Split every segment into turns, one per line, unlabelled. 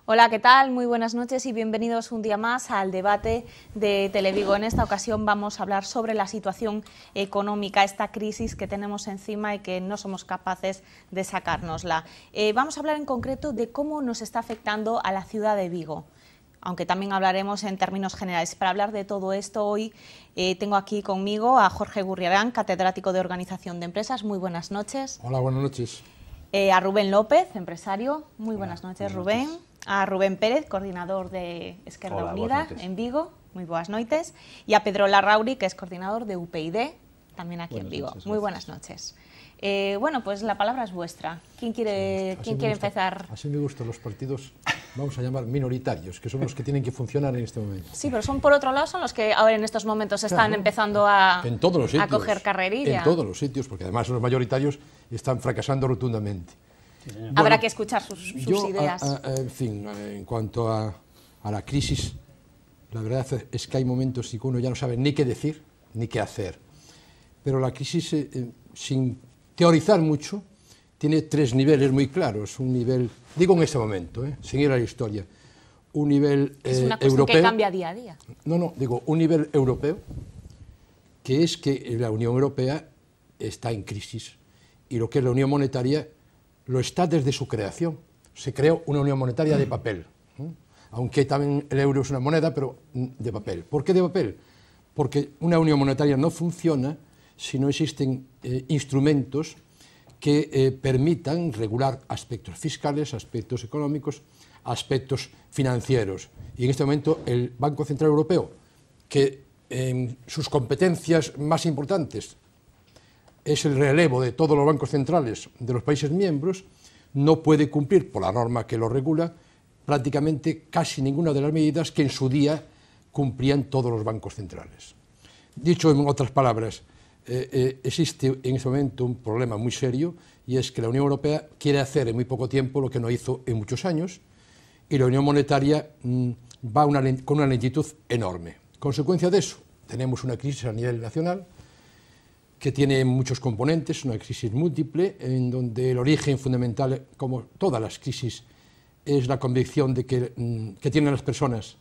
Hola, ¿qué tal? Muy buenas noches y bienvenidos un día más al debate de Televigo. En esta ocasión vamos a hablar sobre la situación económica, esta crisis que tenemos encima y que no somos capaces de sacárnosla. Vamos a hablar en concreto de cómo nos está afectando a la ciudad de Vigo, aunque también hablaremos en términos generales. Para hablar de todo esto hoy tengo aquí conmigo a Jorge Gurriarán, catedrático de Organización de Empresas. Muy buenas noches.
Hola, buenas noches.
A Rubén López, empresario. Muy buenas noches, Rubén. A Rubén Pérez, coordinador de Esquerda Unida en Vigo. Muy buenas noches. Y a Pedro Larrauri, que es coordinador de UPyD, también aquí en Vigo. Muy buenas noches. Bueno, pues la palabra es vuestra. ¿Quién quiere empezar?
Así me gustan los partidos, vamos a llamar minoritarios, que son los que tienen que funcionar en este momento.
Sí, pero son por otro lado, son los que ahora en estos momentos están empezando a coger carrerilla.
En todos los sitios, porque además los mayoritarios están fracasando rotundamente.
Sí, habrá que escuchar sus ideas.
En fin, en cuanto a la crisis, la verdad es que hay momentos en que uno ya no sabe ni qué decir ni qué hacer. Pero la crisis, sin teorizar mucho, tiene tres niveles muy claros. Un nivel, digo en este momento, sin ir a la historia, un nivel
es una cosa
europeo.
Que cambia día a día.
No, digo un nivel europeo, que es que la Unión Europea está en crisis. Y lo que es la Unión Monetaria lo está desde su creación. Se creó una Unión Monetaria de papel, aunque también el euro es una moneda, pero de papel. ¿Por qué de papel? Porque una Unión Monetaria no funciona si no existen instrumentos que permitan regular aspectos fiscales, aspectos económicos, aspectos financieros. Y en este momento el Banco Central Europeo, que en sus competencias más importantes es el relevo de todos los bancos centrales de los países miembros, no puede cumplir, por la norma que lo regula, prácticamente casi ninguna de las medidas que en su día cumplían todos los bancos centrales. Dicho en otras palabras, existe en este momento un problema muy serio, y es que la Unión Europea quiere hacer en muy poco tiempo lo que no hizo en muchos años, y la Unión Monetaria va con una lentitud enorme. Consecuencia de eso, tenemos una crisis a nivel nacional, que tiene muchos componentes, una crisis múltiple, en donde el origen fundamental, como todas las crisis, es la convicción de que tienen las personas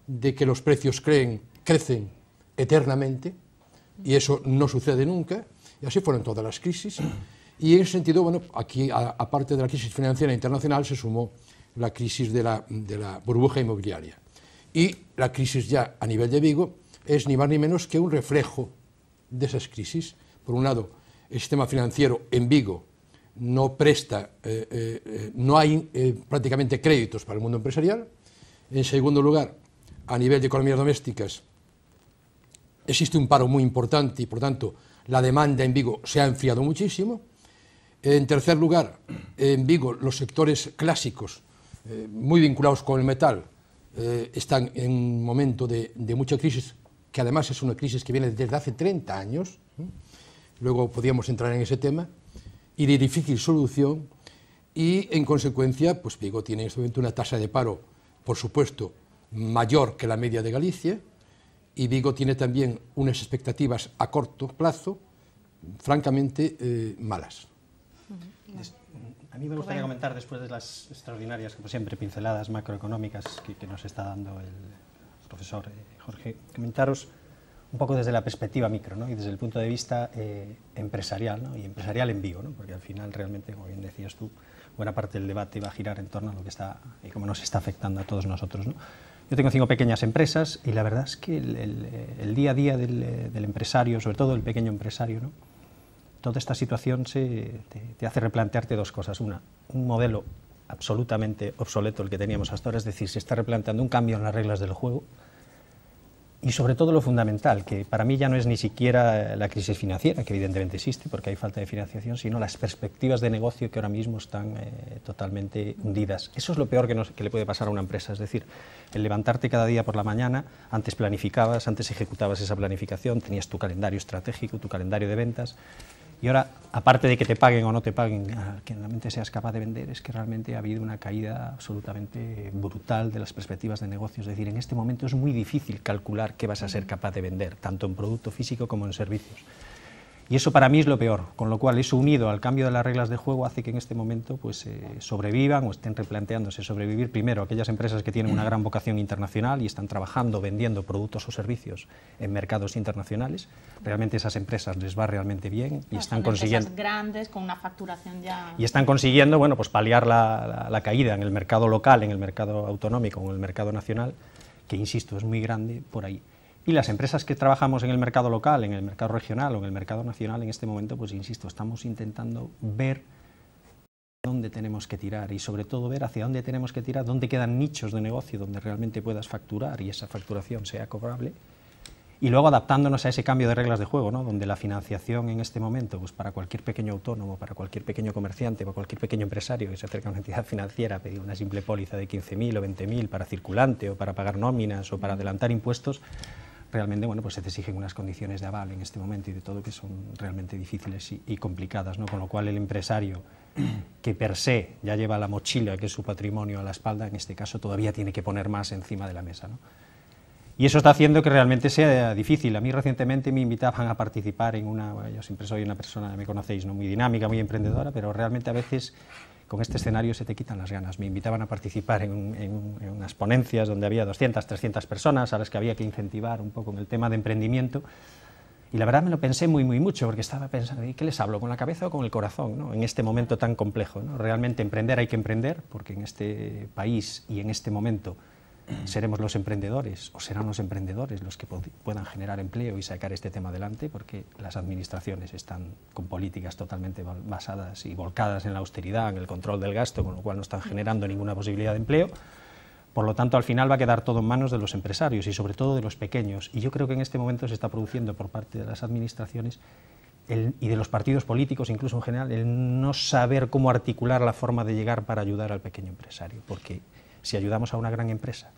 de que los precios crecen eternamente, y eso no sucede nunca, y así fueron todas las crisis. Y en ese sentido, bueno, aquí, aparte de la crisis financiera internacional, se sumó la crisis de la burbuja inmobiliaria. Y la crisis ya a nivel de Vigo es ni más ni menos que un reflejo de esas crisis. Por un lado, el sistema financiero en Vigo no presta, no hay prácticamente créditos para el mundo empresarial. En segundo lugar, a nivel de economías domésticas, existe un paro muy importante y, por tanto, la demanda en Vigo se ha enfriado muchísimo. En tercer lugar, en Vigo los sectores clásicos, muy vinculados con el metal, están en un momento de mucha crisis, que además es una crisis que viene desde hace 30 años, luego podríamos entrar en ese tema, y de difícil solución, y en consecuencia, pues Vigo tiene en este momento una tasa de paro, por supuesto, mayor que la media de Galicia, y Vigo tiene también unas expectativas a corto plazo, francamente, malas.
A mí me gustaría comentar, después de las extraordinarias, como siempre, pinceladas macroeconómicas que nos está dando el profesor Jorge, comentaros un poco desde la perspectiva micro, ¿no? Y desde el punto de vista empresarial, ¿no? Y empresarial en Vigo, ¿no? Porque al final realmente, como bien decías tú, buena parte del debate va a girar en torno a lo que está y cómo nos está afectando a todos nosotros, ¿no? Yo tengo 5 pequeñas empresas y la verdad es que el día a día del empresario, sobre todo el pequeño empresario, ¿no? Toda esta situación te hace replantearte dos cosas. Una, un modelo absolutamente obsoleto el que teníamos hasta ahora, es decir, se está replanteando un cambio en las reglas del juego. Y sobre todo lo fundamental, que para mí ya no es ni siquiera la crisis financiera, que evidentemente existe porque hay falta de financiación, sino las perspectivas de negocio que ahora mismo están totalmente hundidas. Eso es lo peor que le puede pasar a una empresa, es decir, el levantarte cada día por la mañana, antes planificabas, antes ejecutabas esa planificación, tenías tu calendario estratégico, tu calendario de ventas, y ahora, aparte de que te paguen o no te paguen, que realmente seas capaz de vender, es que realmente ha habido una caída absolutamente brutal de las perspectivas de negocio. Es decir, en este momento es muy difícil calcular qué vas a ser capaz de vender, tanto en producto físico como en servicios. Y eso para mí es lo peor, con lo cual eso unido al cambio de las reglas de juego hace que en este momento pues, sobrevivan o estén replanteándose sobrevivir primero aquellas empresas que tienen una gran vocación internacional y están trabajando, vendiendo productos o servicios en mercados internacionales. Realmente esas empresas les va realmente bien y están consiguiendo...
Empresas grandes con una facturación ya...
Y están consiguiendo, bueno, pues paliar la caída en el mercado local, en el mercado autonómico o en el mercado nacional, que insisto, es muy grande por ahí. Y las empresas que trabajamos en el mercado local, en el mercado regional o en el mercado nacional, en este momento, pues insisto, estamos intentando ver dónde tenemos que tirar y sobre todo ver hacia dónde tenemos que tirar, dónde quedan nichos de negocio donde realmente puedas facturar y esa facturación sea cobrable. Y luego adaptándonos a ese cambio de reglas de juego, ¿no? Donde la financiación en este momento, pues para cualquier pequeño autónomo, para cualquier pequeño comerciante, para cualquier pequeño empresario que se acerca a una entidad financiera a pedir una simple póliza de 15.000 o 20.000 para circulante o para pagar nóminas o para adelantar impuestos, realmente bueno, pues se te exigen unas condiciones de aval en este momento y de todo que son realmente difíciles y complicadas, ¿no? Con lo cual el empresario que per se ya lleva la mochila, que es su patrimonio, a la espalda, en este caso todavía tiene que poner más encima de la mesa, ¿no? Y eso está haciendo que realmente sea difícil. A mí recientemente me invitaban a participar en una... Bueno, yo siempre soy una persona, me conocéis, ¿no? Muy dinámica, muy emprendedora, pero realmente a veces con este escenario se te quitan las ganas. Me invitaban a participar en unas ponencias donde había 200, 300 personas a las que había que incentivar un poco en el tema de emprendimiento. Y la verdad me lo pensé muy mucho, porque estaba pensando, ¿y qué les hablo? ¿Con la cabeza o con el corazón, ¿no? En este momento tan complejo, ¿no? Realmente emprender hay que emprender, porque en este país y en este momento seremos los emprendedores, o serán los emprendedores los que puedan generar empleo y sacar este tema adelante, porque las administraciones están con políticas totalmente basadas y volcadas en la austeridad, en el control del gasto, con lo cual no están generando ninguna posibilidad de empleo. Por lo tanto, al final va a quedar todo en manos de los empresarios y sobre todo de los pequeños. Y yo creo que en este momento se está produciendo por parte de las administraciones y de los partidos políticos, incluso en general, el no saber cómo articular la forma de llegar para ayudar al pequeño empresario. Porque si ayudamos a una gran empresa,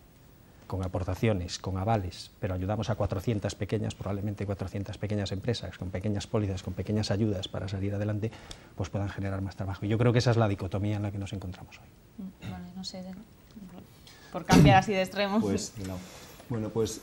con aportaciones, con avales, pero ayudamos a 400 pequeñas, probablemente 400 pequeñas empresas, con pequeñas pólizas, con pequeñas ayudas para salir adelante, pues puedan generar más trabajo. Y yo creo que esa es la dicotomía en la que nos encontramos hoy.
Vale, no sé, por cambiar así de extremo.
Pues, no. Bueno, pues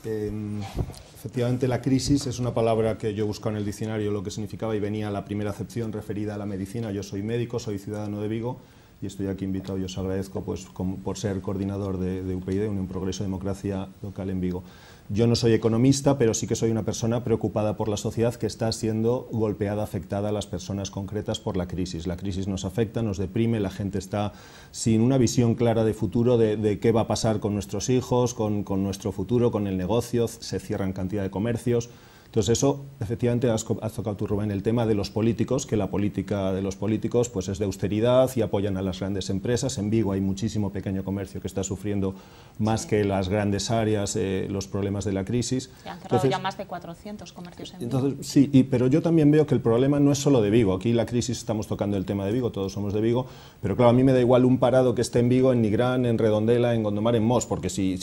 efectivamente la crisis es una palabra que yo he buscado en el diccionario lo que significaba y venía la primera acepción referida a la medicina. Yo soy médico, soy ciudadano de Vigo, y estoy aquí invitado y os agradezco pues, por ser coordinador de UPyD, Unión Progreso y Democracia Local en Vigo. Yo no soy economista, pero sí que soy una persona preocupada por la sociedad que está siendo golpeada, afectada a las personas concretas por la crisis. La crisis nos afecta, nos deprime, la gente está sin una visión clara de futuro, de qué va a pasar con nuestros hijos, con nuestro futuro, con el negocio, se cierran cantidad de comercios. Entonces eso, efectivamente, has tocado tú, Rubén, el tema de los políticos, que la política de los políticos pues, es de austeridad y apoyan a las grandes empresas. En Vigo hay muchísimo pequeño comercio que está sufriendo más que las grandes áreas los problemas de la crisis.
Se han cerrado ya más de 400 comercios en Vigo.
Entonces, sí, pero yo también veo que el problema no es solo de Vigo. Aquí la crisis estamos tocando el tema de Vigo, todos somos de Vigo, pero claro, a mí me da igual un parado que esté en Vigo, en Nigrán, en Redondela, en Gondomar, en Mos, porque si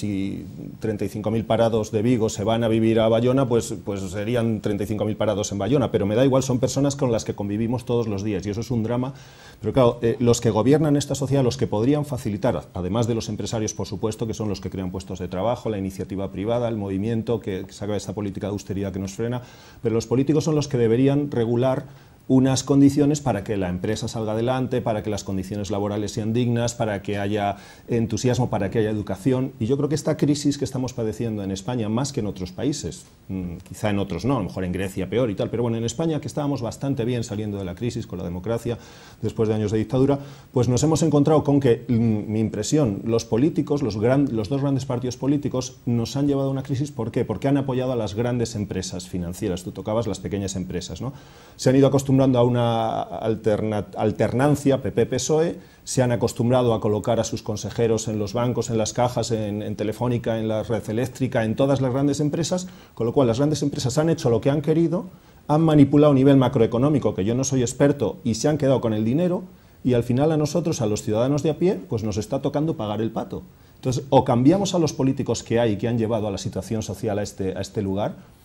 35.000 parados de Vigo se van a vivir a Bayona, pues serían 35.000 parados en Bayona, pero me da igual, son personas con las que convivimos todos los días y eso es un drama. Pero claro, los que gobiernan esta sociedad, los que podrían facilitar, además de los empresarios, por supuesto, que son los que crean puestos de trabajo, la iniciativa privada, el movimiento que saca esta política de austeridad que nos frena, pero los políticos son los que deberían regular unas condiciones para que la empresa salga adelante, para que las condiciones laborales sean dignas, para que haya entusiasmo, para que haya educación. Y yo creo que esta crisis que estamos padeciendo en España, más que en otros países, quizá en otros no, a lo mejor en Grecia peor y tal, pero bueno, en España, que estábamos bastante bien saliendo de la crisis con la democracia, después de años de dictadura, pues nos hemos encontrado con que, mi impresión, los políticos, los dos grandes partidos políticos, nos han llevado a una crisis. ¿Por qué? Porque han apoyado a las grandes empresas financieras. Tú tocabas las pequeñas empresas, ¿no? Se han ido acostumbrando a una alternancia PP-PSOE, se han acostumbrado a colocar a sus consejeros en los bancos, en las cajas, en Telefónica, en la red eléctrica, en todas las grandes empresas, con lo cual las grandes empresas han hecho lo que han querido, han manipulado a nivel macroeconómico, que yo no soy experto, y se han quedado con el dinero, y al final a nosotros, a los ciudadanos de a pie, pues nos está tocando pagar el pato. Entonces, o cambiamos a los políticos que hay, que han llevado a la situación social a este lugar,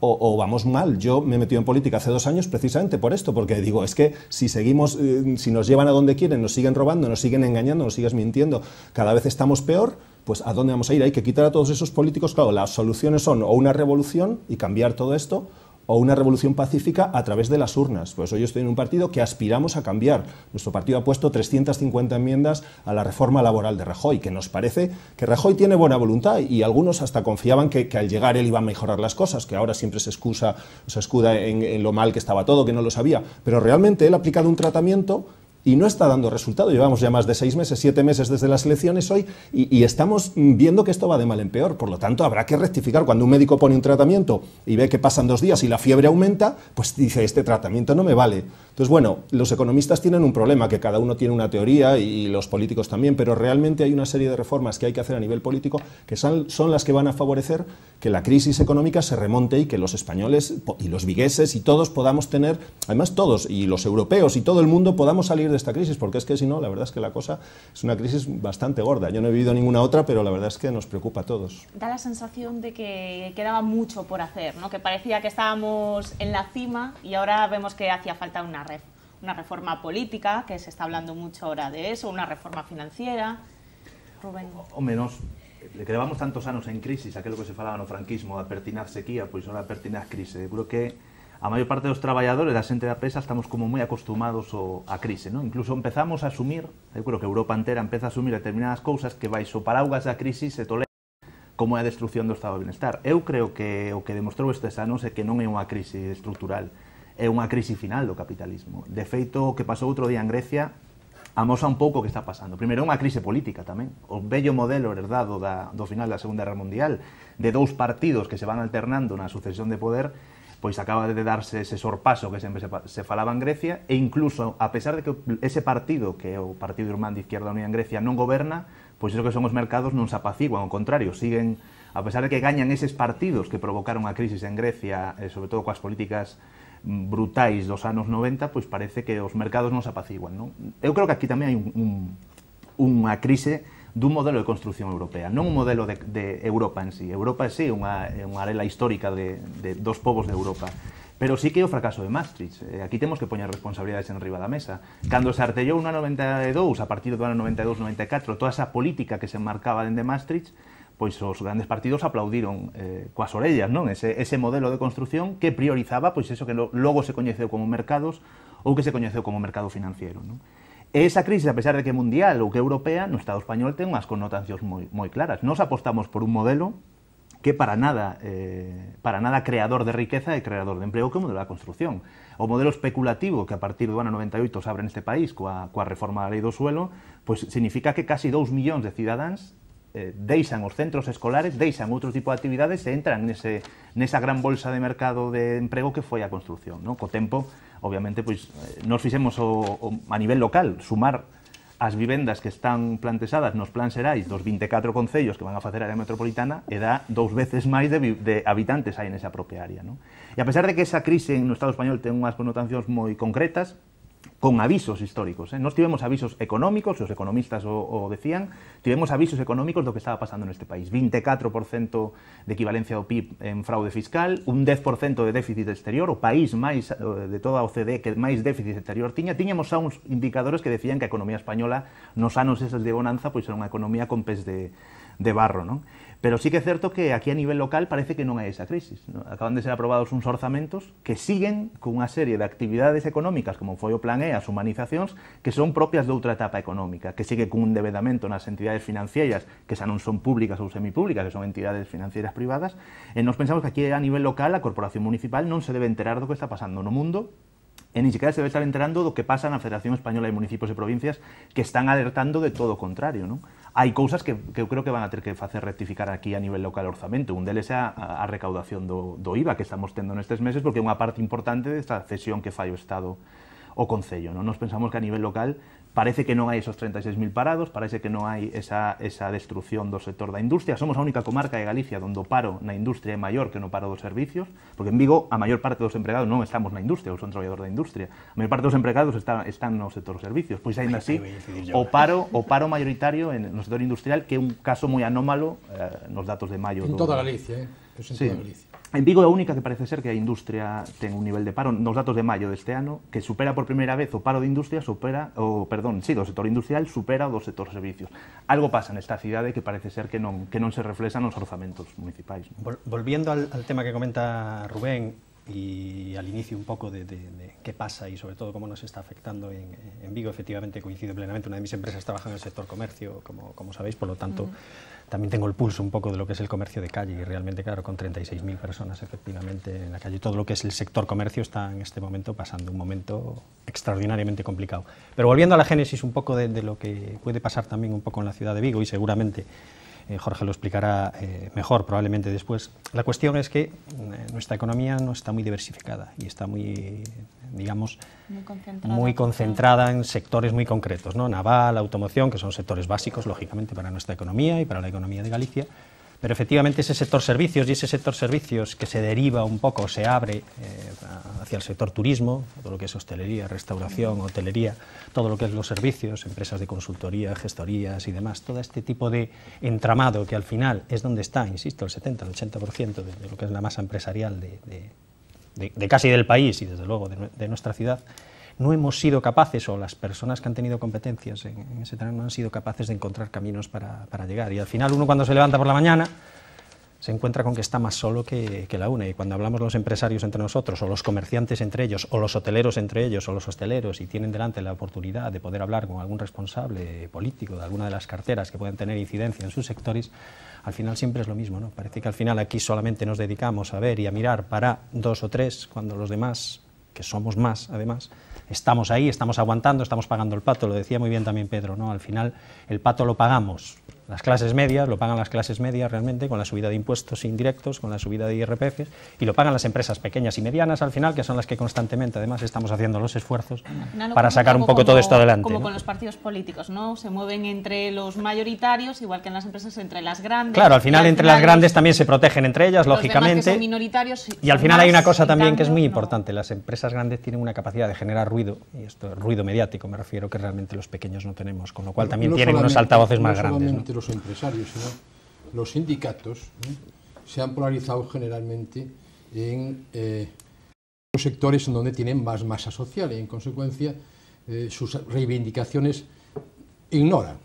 o vamos mal. Yo me he metido en política hace 2 años precisamente por esto, porque digo, es que si seguimos, si nos llevan a donde quieren, nos siguen robando, nos siguen engañando, nos siguen mintiendo, cada vez estamos peor, pues ¿a dónde vamos a ir? Hay que quitar a todos esos políticos. Claro, las soluciones son o una revolución y cambiar todo esto, o una revolución pacífica a través de las urnas. Por eso yo estoy en un partido que aspiramos a cambiar. Nuestro partido ha puesto 350 enmiendas a la reforma laboral de Rajoy, que nos parece que Rajoy tiene buena voluntad y algunos hasta confiaban que al llegar él iba a mejorar las cosas, que ahora siempre se escuda en lo mal que estaba todo, que no lo sabía. Pero realmente él ha aplicado un tratamiento y no está dando resultado. Llevamos ya más de 6 meses, 7 meses desde las elecciones hoy y estamos viendo que esto va de mal en peor. Por lo tanto, habrá que rectificar. Cuando un médico pone un tratamiento y ve que pasan 2 días y la fiebre aumenta, pues dice, este tratamiento no me vale. Entonces, bueno, los economistas tienen un problema, que cada uno tiene una teoría y los políticos también, pero realmente hay una serie de reformas que hay que hacer a nivel político que son las que van a favorecer que la crisis económica se remonte y que los españoles y los vigueses y todos podamos tener, además todos, y los europeos y todo el mundo podamos salir de esta crisis, porque es que si no, la verdad es que la cosa es una crisis bastante gorda. Yo no he vivido ninguna otra, pero la verdad es que nos preocupa a todos.
Da la sensación de que quedaba mucho por hacer, ¿no? Que parecía que estábamos en la cima y ahora vemos que hacía falta una reforma política, que se está hablando mucho ahora de eso, una reforma financiera. Rubén.
Home, nos que levamos tantos anos en crisis, aquilo que se falaba no franquismo, a pertinaz sequía, pois ahora a pertinaz crise. Eu creo que a maior parte dos traballadores da xente da pesa estamos como moi acostumados á crise, non? Incluso empezamos a asumir, eu creo que Europa entera empeza a asumir determinadas cousas que baixo paraugas da crisis se tolera como é a destrucción do estado de bienestar. Eu creo que o que demostrou estes anos é que non é unha crise estrutural, é unha crise final do capitalismo. De feito, o que pasou outro día en Grecia amosa un pouco o que está pasando. Primeiro, é unha crise política tamén. O vello modelo herdado do final da Segunda Guerra Mundial, de 2 partidos que se van alternando na sucesión de poder, pois acaba de darse ese sorpaso que sempre se falaba en Grecia, e incluso, a pesar de que ese partido, que é o Partido Irmán de Izquierda Unida en Grecia, non goberna, pois iso que son os mercados non se apaciguan, ao contrario, siguen, a pesar de que gañan eses partidos que provocaron a crisis en Grecia, sobre todo coas políticas brutais dos anos 90, pois parece que os mercados non se apaciguan, non? Eu creo que aquí tamén hai unha crise dun modelo de construción europea, non un modelo de Europa en sí. Europa é sí unha arela histórica dos povos de Europa, pero sí que é o fracaso de Maastricht. Aquí temos que poñer responsabilidades en riba da mesa. Cando se artellou no ano 92, a partir do ano 92-94, toda esa política que se marcaba dende Maastricht, pois os grandes partidos aplaudiron coas orellas, non? Ese modelo de construción que priorizaba pois eso que logo se coñeceu como mercados ou que se coñeceu como mercado financiero, non? E esa crise, a pesar de que é mundial ou que é europea, no Estado español ten unhas connotacións moi claras. Nos apostamos por un modelo que para nada creador de riqueza e creador de emprego que o modelo da construción. O modelo especulativo que a partir do ano 98 se abre neste país coa reforma da lei do suelo, pois significa que casi 2 millóns de cidadáns deixan os centros escolares, deixan outro tipo de actividades e entran nesa gran bolsa de mercado de emprego que foi a construción, non? Co tempo, obviamente, pois, nos fixemos a nivel local, sumar as vivendas que están planteadas nos plans xerais dos 24 concellos que van a facer a área metropolitana e dá 2 veces máis de habitantes hai nesa propia área, non? E a pesar de que esa crise no Estado español ten unhas connotacións moi concretas, con avisos históricos. Nos tivemos avisos económicos, os economistas o decían, tivemos avisos económicos do que estaba pasando neste país. 24% de equivalencia do PIB en fraude fiscal, un 10% de déficit exterior, o país máis de toda a OCDE que máis déficit exterior tiñamos xa uns indicadores que decían que a economía española nos anos eses de bonanza pois era unha economía con pés de barro, non? Pero sí que é certo que aquí a nivel local parece que non hai esa crisis, non? Acaban de ser aprobados uns orzamentos que siguen con unha serie de actividades económicas, como foi o Plan E, as humanizacións, que son propias de outra etapa económica, que sigue con un debedamento nas entidades financieras, que xa non son públicas ou semipúblicas, que son entidades financieras privadas, e nos pensamos que aquí a nivel local a Corporación Municipal non se debe enterar do que está pasando no mundo, e ni siquiera se debe estar enterando do que pasa na Federación Española de Municipios e Provincias, que están alertando de todo o contrario, non? Hai cousas que eu creo que van a ter que facer rectificar aquí a nivel local o orzamento. Un deles é a recaudación do IVA que estamos tendo nestes meses, porque é unha parte importante desta cesión que fai o Estado ao Concello, non? Nos pensamos que a nivel local parece que non hai esos 36.000 parados, parece que non hai esa destrucción do sector da industria. Somos a única comarca de Galicia onde o paro na industria é maior que no paro dos servicios, porque en Vigo a maior parte dos empregados non estamos na industria, eu son traballador da industria. A maior parte dos empregados están no sector dos servicios. Pois aínda así, o paro mayoritario no sector industrial, que é un caso moi anómalo nos datos de maio.
En toda Galicia, Es en toda Galicia.
En Vigo é a única que parece ser que a industria ten un nivel de paro nos datos de maio deste ano que supera por primeira vez o paro de industria do sector industrial supera o do sector servicios. Algo pasa nesta cidade que parece ser que non se reflexa nos orzamentos municipais.
Volviendo al tema que comenta Rubén, y al inicio un poco de qué pasa y sobre todo cómo nos está afectando en Vigo. Efectivamente coincido plenamente, una de mis empresas trabaja en el sector comercio, como sabéis, por lo tanto también tengo el pulso un poco de lo que es el comercio de calle y realmente, claro, con 36.000 personas efectivamente en la calle, todo lo que es el sector comercio está en este momento pasando un momento extraordinariamente complicado. Pero volviendo a la génesis un poco de lo que puede pasar también un poco en la ciudad de Vigo, y seguramente Jorge lo explicará mejor probablemente después. La cuestión es que nuestra economía no está muy diversificada y está muy, digamos, muy concentrada en sectores muy concretos, ¿no? Naval, automoción, que son sectores básicos, lógicamente, para nuestra economía y para la economía de Galicia. Pero efectivamente ese sector servicios y ese sector servicios que se deriva un poco, se abre hacia el sector turismo, todo lo que es hostelería, restauración, hotelería, todo lo que es los servicios, empresas de consultoría, gestorías y demás, todo este tipo de entramado que al final es donde está, insisto, el 70, el 80% de lo que es la masa empresarial de casi del país y desde luego de nuestra ciudad, no hemos sido capaces, o las personas que han tenido competencias en ese terreno no han sido capaces de encontrar caminos para llegar. Y al final uno cuando se levanta por la mañana se encuentra con que está más solo que la una. Y cuando hablamos los empresarios entre nosotros, o los comerciantes entre ellos, o los hoteleros entre ellos, o los hosteleros, y tienen delante la oportunidad de poder hablar con algún responsable político de alguna de las carteras que puedan tener incidencia en sus sectores, al final siempre es lo mismo, ¿no? Parece que al final aquí solamente nos dedicamos a ver y a mirar para dos o tres, cuando los demás, que somos más además, estamos ahí, estamos aguantando, estamos pagando el pato, lo decía muy bien también Pedro, ¿no? Al final el pato lo pagamos las clases medias, lo pagan las clases medias realmente con la subida de impuestos indirectos, con la subida de IRPF, y lo pagan las empresas pequeñas y medianas al final, que son las que constantemente además estamos haciendo los esfuerzos para sacar un poco todo esto adelante.
Como
¿no?
con los partidos políticos, ¿no? Se mueven entre los mayoritarios, igual que en las empresas entre las grandes.
Claro, al final entre las grandes también se protegen entre ellas, lógicamente.
Los demás que son minoritarios,
y al final hay una cosa también que es muy importante, las empresas grandes tienen una capacidad de generar ruido, y esto es ruido mediático, me refiero, que realmente los pequeños no tenemos, con lo cual también tienen unos altavoces más grandes.
No solamente los empresarios, sino los sindicatos se han polarizado generalmente en los sectores en donde tienen más masa social y en consecuencia sus reivindicaciones ignoran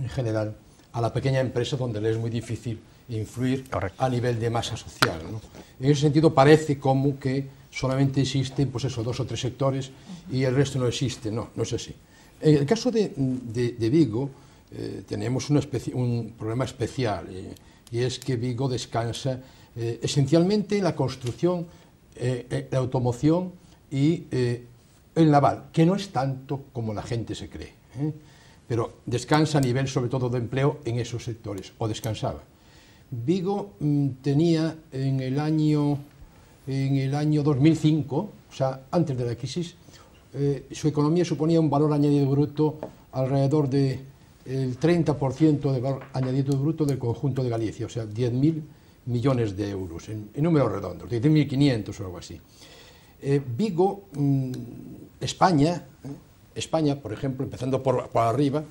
en general a la pequeña empresa donde le es muy difícil influir a nivel de masa social, ¿no? En ese sentido parece como que solamente existen pues eso, 2 o 3 sectores y el resto no existe. No, no es así. En el caso de Vigo tenemos un problema especial y es que Vigo descansa esencialmente en la construcción, la automoción y el naval, que no es tanto como la gente se cree, pero descansa a nivel sobre todo de empleo en esos sectores, o descansaba. Vigo tenía en el año 2005, o sea, antes de la crisis, su economía suponía un valor añadido bruto alrededor del 30% del valor añadido bruto del conjunto de Galicia, o sea, 10.000 millones de euros, en números redondos, 10.500 o algo así. Vigo, España, por ejemplo, empezando por arriba,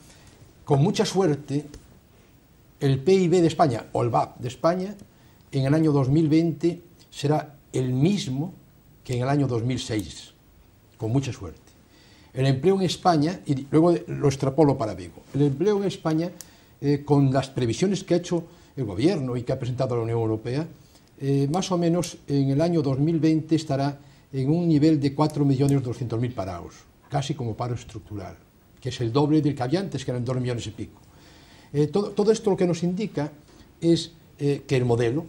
con mucha suerte, el PIB de España, o el BAP de España, en el año 2020 será el mismo que en el año 2006, con mucha suerte. El empleo en España, y luego lo extrapolo para Vigo, el empleo en España, con las previsiones que ha hecho el Gobierno y que ha presentado la Unión Europea, más o menos en el año 2020 estará en un nivel de 4.200.000 parados, casi como paro estructural, que es el doble del que había antes, que eran 2 millones y pico. Todo esto lo que nos indica es que el modelo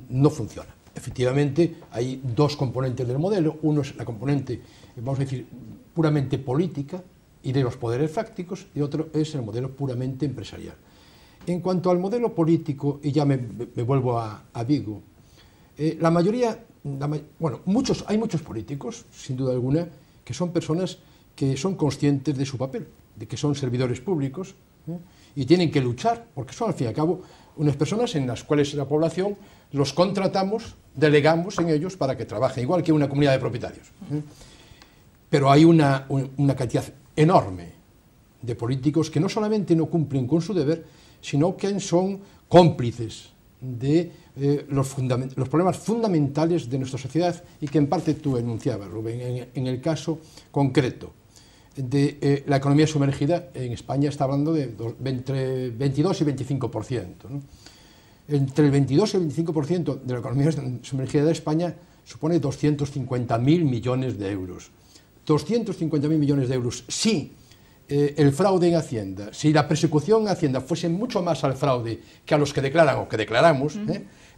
no funciona. Efectivamente, hay 2 componentes del modelo. Uno es la componente, vamos a decir, puramente política y de los poderes fácticos, y otro es el modelo puramente empresarial. En cuanto al modelo político, y ya me vuelvo a Vigo, la mayoría, hay muchos políticos, sin duda alguna, que son personas que son conscientes de su papel, de que son servidores públicos, y tienen que luchar, porque son al fin y al cabo unas personas en las cuales la población los contratamos, delegamos en ellos para que trabajen, igual que una comunidad de propietarios. Pero hay una cantidad enorme de políticos que no solamente no cumplen con su deber, sino que son cómplices de los problemas fundamentales de nuestra sociedad y que en parte tú enunciabas, Rubén, en el caso concreto de la economía sumergida. En España está hablando de entre 22 y 25%, ¿no? Entre el 22 y el 25% de la economía sumergida de España supone 250.000 millones de euros. 250.000 millones de euros. Si el fraude en Hacienda, si la persecución en Hacienda fuese mucho más al fraude que a los que declaran o que declaramos,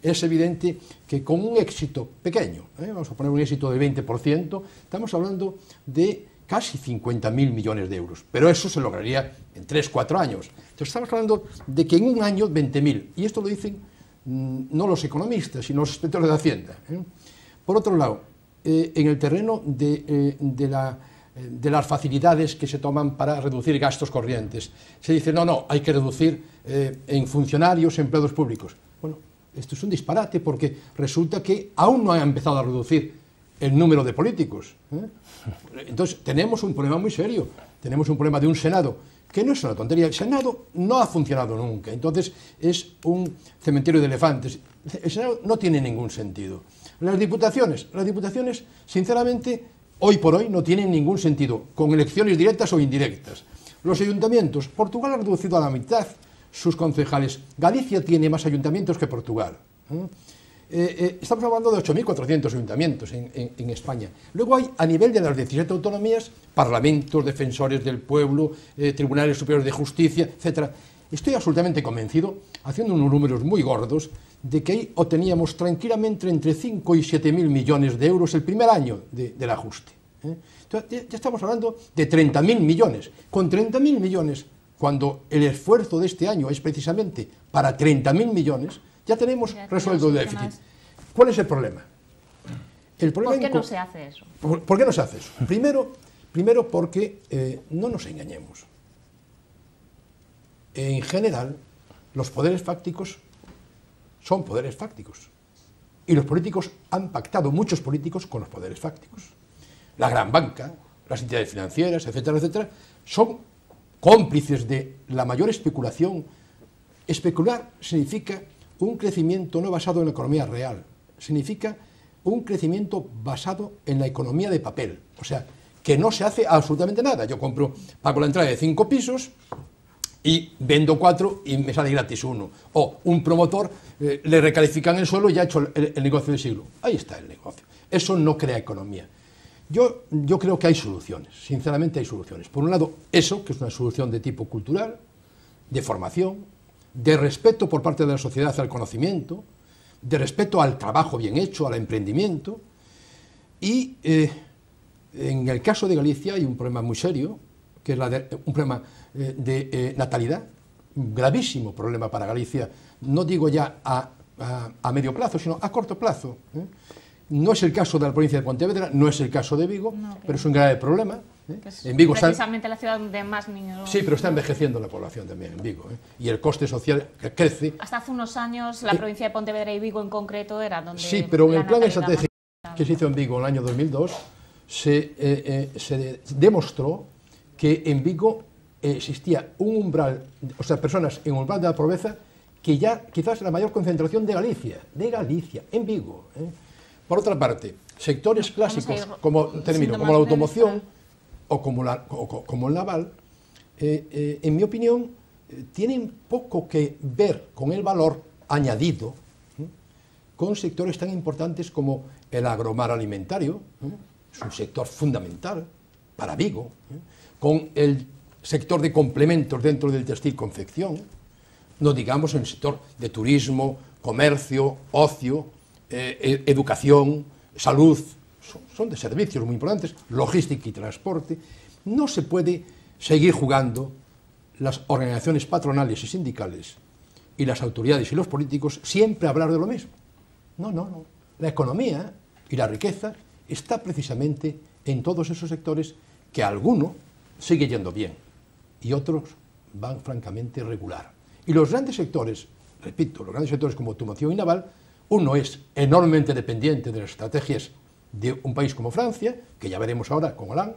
es evidente que con un éxito pequeño, vamos a poner un éxito del 20%, estamos hablando de casi 50.000 millones de euros. Pero eso se lograría en 3-4 años. Entonces estamos hablando de que en un año 20.000. Y esto lo dicen no los economistas, sino los inspectores de Hacienda. Por otro lado, en el terreno de las facilidades que se toman para reducir gastos corrientes, se dice, no, hay que reducir en funcionarios, empleados públicos. Bueno, esto es un disparate porque resulta que aún no ha empezado a reducir el número de políticos. Entonces, tenemos un problema muy serio. Tenemos un problema de un Senado que no es una tontería. El Senado no ha funcionado nunca. Entonces, es un cementerio de elefantes. El Senado no tiene ningún sentido. Las diputaciones, sinceramente, hoy por hoy no tienen ningún sentido, con elecciones directas o indirectas. Los ayuntamientos, Portugal ha reducido a la mitad sus concejales. Galicia tiene más ayuntamientos que Portugal. Estamos hablando de 8.400 ayuntamientos en España. Luego hay, a nivel de las 17 autonomías, parlamentos, defensores del pueblo, tribunales superiores de justicia, etc. Estoy absolutamente convencido, haciendo unos números muy gordos, de que ahí obteníamos tranquilamente entre 5 y 7.000 millones de euros el primer año del ajuste. Entonces, ya estamos hablando de 30.000 millones. Con 30.000 millones, cuando el esfuerzo de este año es precisamente para 30.000 millones, ya tenemos resuelto el déficit. ¿Cuál es el problema?
¿Por qué no se hace eso?
¿Por qué no se hace eso? Primero porque no nos engañemos. En general, los poderes fácticos son poderes fácticos. Y los políticos han pactado, muchos políticos, con los poderes fácticos. La gran banca, las entidades financieras, etcétera, etcétera, son cómplices de la mayor especulación. Especular significa un crecimiento no basado en la economía real, significa un crecimiento basado en la economía de papel, o sea, que no se hace absolutamente nada. Yo pago la entrada de 5 pisos y vendo 4 y me sale gratis 1. O un promotor le recalifican el suelo y ya ha hecho el negocio del siglo. Ahí está el negocio. Eso no crea economía. Yo creo que hay soluciones, sinceramente hay soluciones. Por un lado, eso, que es una solución de tipo cultural, de formación, de respeto por parte de la sociedad al conocimiento, de respeto al trabajo bien hecho, al emprendimiento. Y en el caso de Galicia hay un problema muy serio, que es un problema de natalidad, un gravísimo problema para Galicia, no digo ya a medio plazo, sino a corto plazo. No es el caso de la provincia de Pontevedra, no es el caso de Vigo, pero es un grave problema.
En Vigo precisamente la ciudad donde más niños...
Sí, pero está envejeciendo la población también en Vigo, y el coste social crece.
Hasta hace unos años la provincia de Pontevedra y Vigo en concreto era donde...
Sí, pero en el plan estratégico que se hizo en Vigo en el año 2002 se demostró que en Vigo existía un umbral, o sea, personas en umbral de la pobreza, que ya quizás la mayor concentración de Galicia, en Vigo. Por otra parte, sectores clásicos como la automoción o como el naval, en mi opinión, tienen poco que ver con el valor añadido con sectores tan importantes como el agromar alimentario, es un sector fundamental para Vigo, con el sector de complementos dentro del textil-confección, no digamos en el sector de turismo, comercio, ocio, educación, salud, son de servicios muy importantes, logística y transporte. No se puede seguir jugando las organizaciones patronales y sindicales y las autoridades y los políticos siempre a hablar de lo mismo. No. La economía y la riqueza está precisamente en todos esos sectores que alguno sigue yendo bien y otros van francamente regular. Y los grandes sectores, repito, los grandes sectores como automoción y naval, uno es enormemente dependiente de las estrategias de un país como Francia, que ya veremos ahora con Hollande,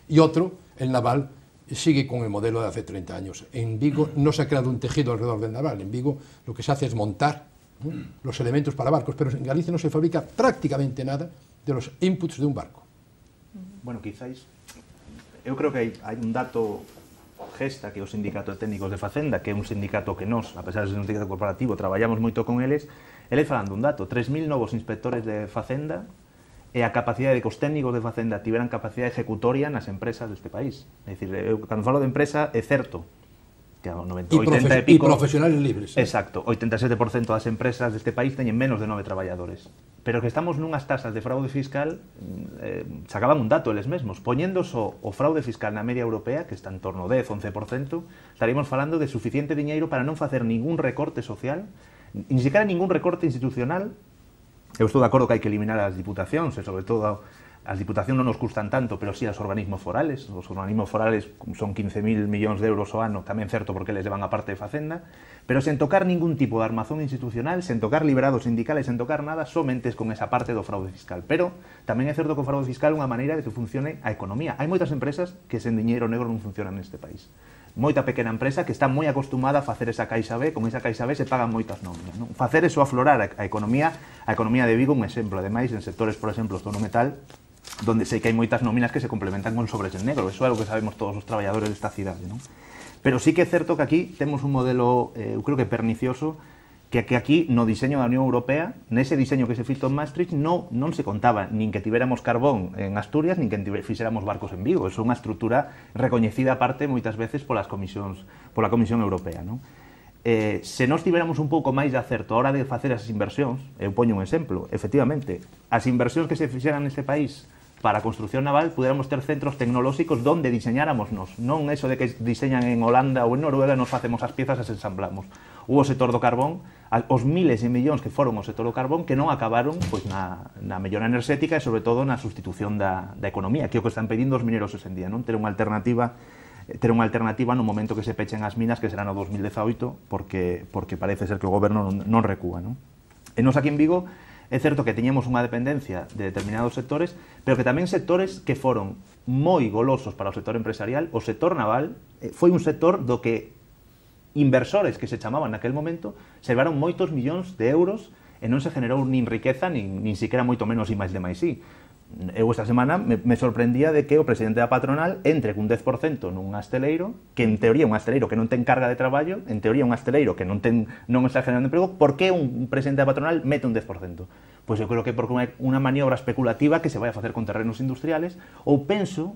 y otro, el naval, sigue con el modelo de hace 30 años. En Vigo no se ha creado un tejido alrededor del naval, en Vigo lo que se hace es montar los elementos para barcos, pero en Galicia no se fabrica prácticamente nada de los inputs de un barco.
Bueno, quizás, eu creo que hai un dato Gesta, que é o Sindicato de Técnicos de Facenda, que é un sindicato que nós, a pesar de ser un sindicato corporativo, traballamos moito con eles falando un dato, 3.000 novos inspectores de Facenda e a capacidade de que os técnicos de Facenda tiveran capacidade ejecutoria nas empresas deste país. É dicir, cando falo de empresa, é certo que a 80 e pico...
E profesionales libres.
Exacto, 87% das empresas deste país teñen menos de 9 traballadores. Pero que estamos nunhas tasas de fraude fiscal, sacaban un dato eles mesmos, poñendo só o fraude fiscal na media europea, que está en torno ao 10-11%, estaríamos falando de suficiente diñeiro para non facer ningún recorte social, ni siquiera ningún recorte institucional. Eu estou de acordo que hai que eliminar as diputacións, e sobre todo as diputacións non nos custan tanto, pero sí aos organismos forales. Os organismos forales son 15.000 millóns de euros ao ano, tamén certo porque les levan a parte de Facenda, pero sen tocar ningún tipo de armazón institucional, sen tocar liberados sindicales, sen tocar nada, somente con esa parte do fraude fiscal. Pero tamén é certo que o fraude fiscal é unha maneira de que funcione a economía. Hai moitas empresas que sen diñeiro negro non funcionan neste país. Moita pequena empresa que está moi acostumada a facer esa caixa B, con esa caixa B se pagan moitas nóminas, non? Facer eso aflorar a economía de Vigo, un exemplo, ademais, en sectores, por exemplo, do metal, donde sei que hai moitas nóminas que se complementan con sobres en negro. Eso é algo que sabemos todos os traballadores desta cidade, non? Pero sí que é certo que aquí temos un modelo, eu creo que pernicioso, que aquí no diseño da Unión Europea, nese diseño que se fixo en Maastricht, non se contaba nin que tiveramos carbón en Asturias, nin que fixéramos barcos en Vigo. Eso é unha estrutura recoñecida aparte moitas veces pola Comisión Europea, non? Se nós tiveramos un pouco máis de acerto a hora de facer as inversións, eu poño un exemplo, efectivamente, as inversións que se fixeran neste país para a construcción naval, puderamos ter centros tecnolóxicos donde diseñáramos nos, non eso de que diseñan en Holanda ou en Noruega e nos facemos as piezas e as ensamblamos. Hubo o sector do carbón, os miles e millóns que foron o sector do carbón que non acabaron pois, na mellora enerxética e sobre todo na sustitución da economía, que é o que están pedindo os mineros hoxe en día, non? Ter unha alternativa no momento que se pechen as minas, que será no 2018, porque parece ser que o goberno non recúa, non? E nos aquí en Vigo é certo que teñemos unha dependencia de determinados sectores, pero que tamén sectores que foron moi golosos para o sector empresarial. O sector naval foi un sector do que inversores que se chamaban naquel momento se levaron moitos millóns de euros e non se generou nin riqueza, nin siquiera moito menos I máis D máis I. Eu esta semana me sorprendía de que o presidente da patronal entre cun 10% nun asteleiro, que en teoría é un asteleiro que non ten carga de traballo, en teoría é un asteleiro que non está generando emprego. Por que un presidente da patronal mete un 10%? Pois eu creo que porque unha maniobra especulativa que se vai a facer con terrenos industriales, ou penso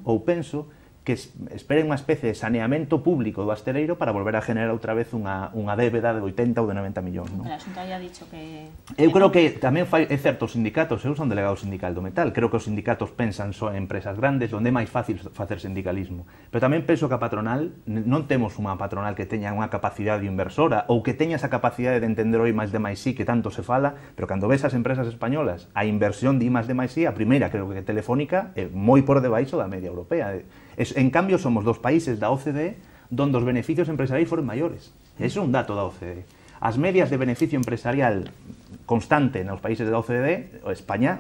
que esperen unha especie de saneamento público do asteleiro para volver a generar outra vez unha débeda de 80 ou de 90 millóns, non?
Pero a Xunta ya ha dicho que...
Eu creo que tamén é certo, os sindicatos, eu son delegado sindical do metal, creo que os sindicatos pensan só en empresas grandes, onde é máis fácil facer sindicalismo. Pero tamén penso que a patronal, non temos unha patronal que teña unha capacidade inversora ou que teña esa capacidade de entender o I máis D máis I que tanto se fala, pero cando ves as empresas españolas, a inversión de I máis D máis I, a primeira, creo que Telefónica, é moi por debaixo da media europea. En cambio, somos dos países da OCDE donde os beneficios empresariais foron maiores. Eso é un dato da OCDE. As medias de beneficio empresarial constante nos países da OCDE, España,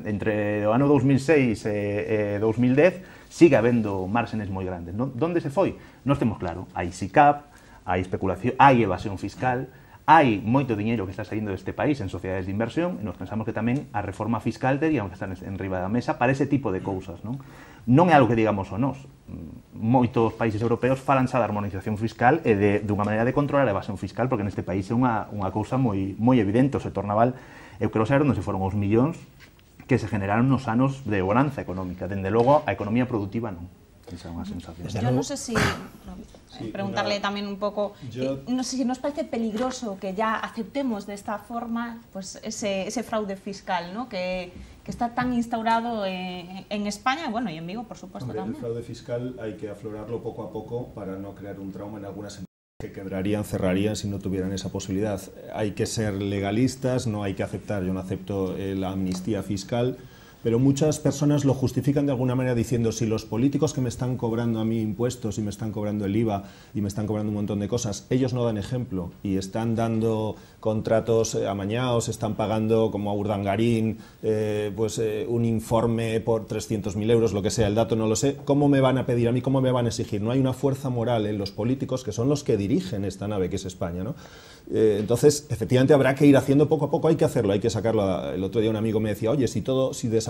entre o ano 2006 e 2010, sigue habendo márgenes moi grandes. Donde se foi? Non temos claro. Hai SICAP, hai especulación, hai evasión fiscal, hai moito diñeiro que está saindo deste país en sociedades de inversión, e nos pensamos que tamén a reforma fiscal teríamos que estar en riba da mesa para ese tipo de cousas, non? Non é algo que digamos o nós. Moitos países europeos falan xa da armonización fiscal e dunha maneira de controlar a evasión fiscal, porque neste país é unha cousa moi evidente. O sector naval, eu quero saber onde se foron os millóns que se generaron nos anos de bonanza económica. Dende logo, a economía productiva non. Esa é unha sensación.
Yo no sé si... preguntarle también un poco, no sé si nos parece peligroso que ya aceptemos de esta forma pues ese fraude fiscal, ¿no? que está tan instaurado en España, bueno, y en Vigo, por supuesto.
Hombre,
también.
El fraude fiscal hay que aflorarlo poco a poco para no crear un trauma en algunas empresas que quebrarían, cerrarían si no tuvieran esa posibilidad. Hay que ser legalistas, no hay que aceptar, yo no acepto la amnistía fiscal, pero muchas personas lo justifican de alguna manera diciendo si los políticos que me están cobrando a mí impuestos y me están cobrando el IVA y me están cobrando un montón de cosas, ellos no dan ejemplo y están dando contratos amañados, están pagando como a Urdangarín un informe por 300.000 euros, lo que sea, el dato no lo sé, ¿cómo me van a pedir a mí, cómo me van a exigir? No hay una fuerza moral en los políticos que son los que dirigen esta nave que es España, ¿no? Entonces, efectivamente habrá que ir haciendo poco a poco, hay que hacerlo, hay que sacarlo. El otro día un amigo me decía, oye, si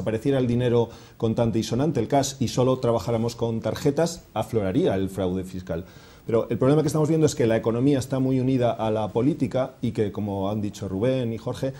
desapareciera el dinero contante y sonante, el cash, y solo trabajáramos con tarjetas, afloraría el fraude fiscal. Pero el problema que estamos viendo es que la economía está muy unida a la política y que, como han dicho Rubén y Jorge,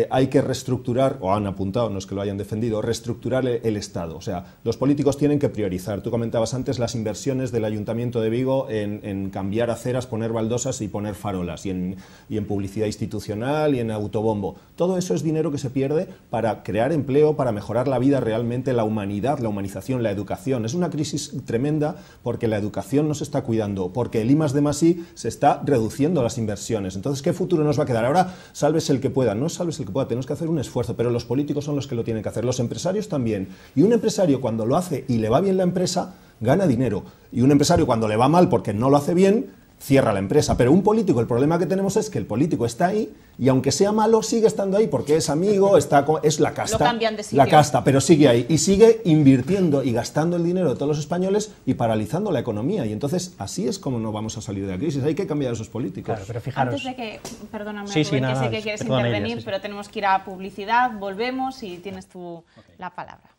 hay que reestructurar, o han apuntado, no es que lo hayan defendido, reestructurar el Estado. O sea, los políticos tienen que priorizar. Tú comentabas antes las inversiones del Ayuntamiento de Vigo en cambiar aceras, poner baldosas y poner farolas, y en publicidad institucional y en autobombo. Todo eso es dinero que se pierde para crear empleo, para mejorar la vida realmente, la humanidad, la humanización, la educación. Es una crisis tremenda porque la educación no se está cuidando, porque el I+D+I se está reduciendo las inversiones. Entonces, ¿qué futuro nos va a quedar? Ahora, sálvese el que pueda, no sálvese el que pueda, tenemos que hacer un esfuerzo, pero los políticos son los que lo tienen que hacer, los empresarios también. Y un empresario, cuando lo hace y le va bien la empresa, gana dinero. Y un empresario, cuando le va mal porque no lo hace bien, cierra la empresa. Pero un político, el problema que tenemos es que el político está ahí y aunque sea malo, sigue estando ahí porque es amigo, es la casta.
Lo cambian de sitio.
La casta, pero sigue ahí y sigue invirtiendo y gastando el dinero de todos los españoles y paralizando la economía. Y entonces así es como no vamos a salir de la crisis. Hay que cambiar a esos políticos.
Claro, pero fijaros.
Antes de que, perdóname,
Sí,
Rubén,
nada,
que sé que quieres
perdona,
intervenir,
Iria,
pero tenemos que ir a publicidad, volvemos y tienes tú la palabra.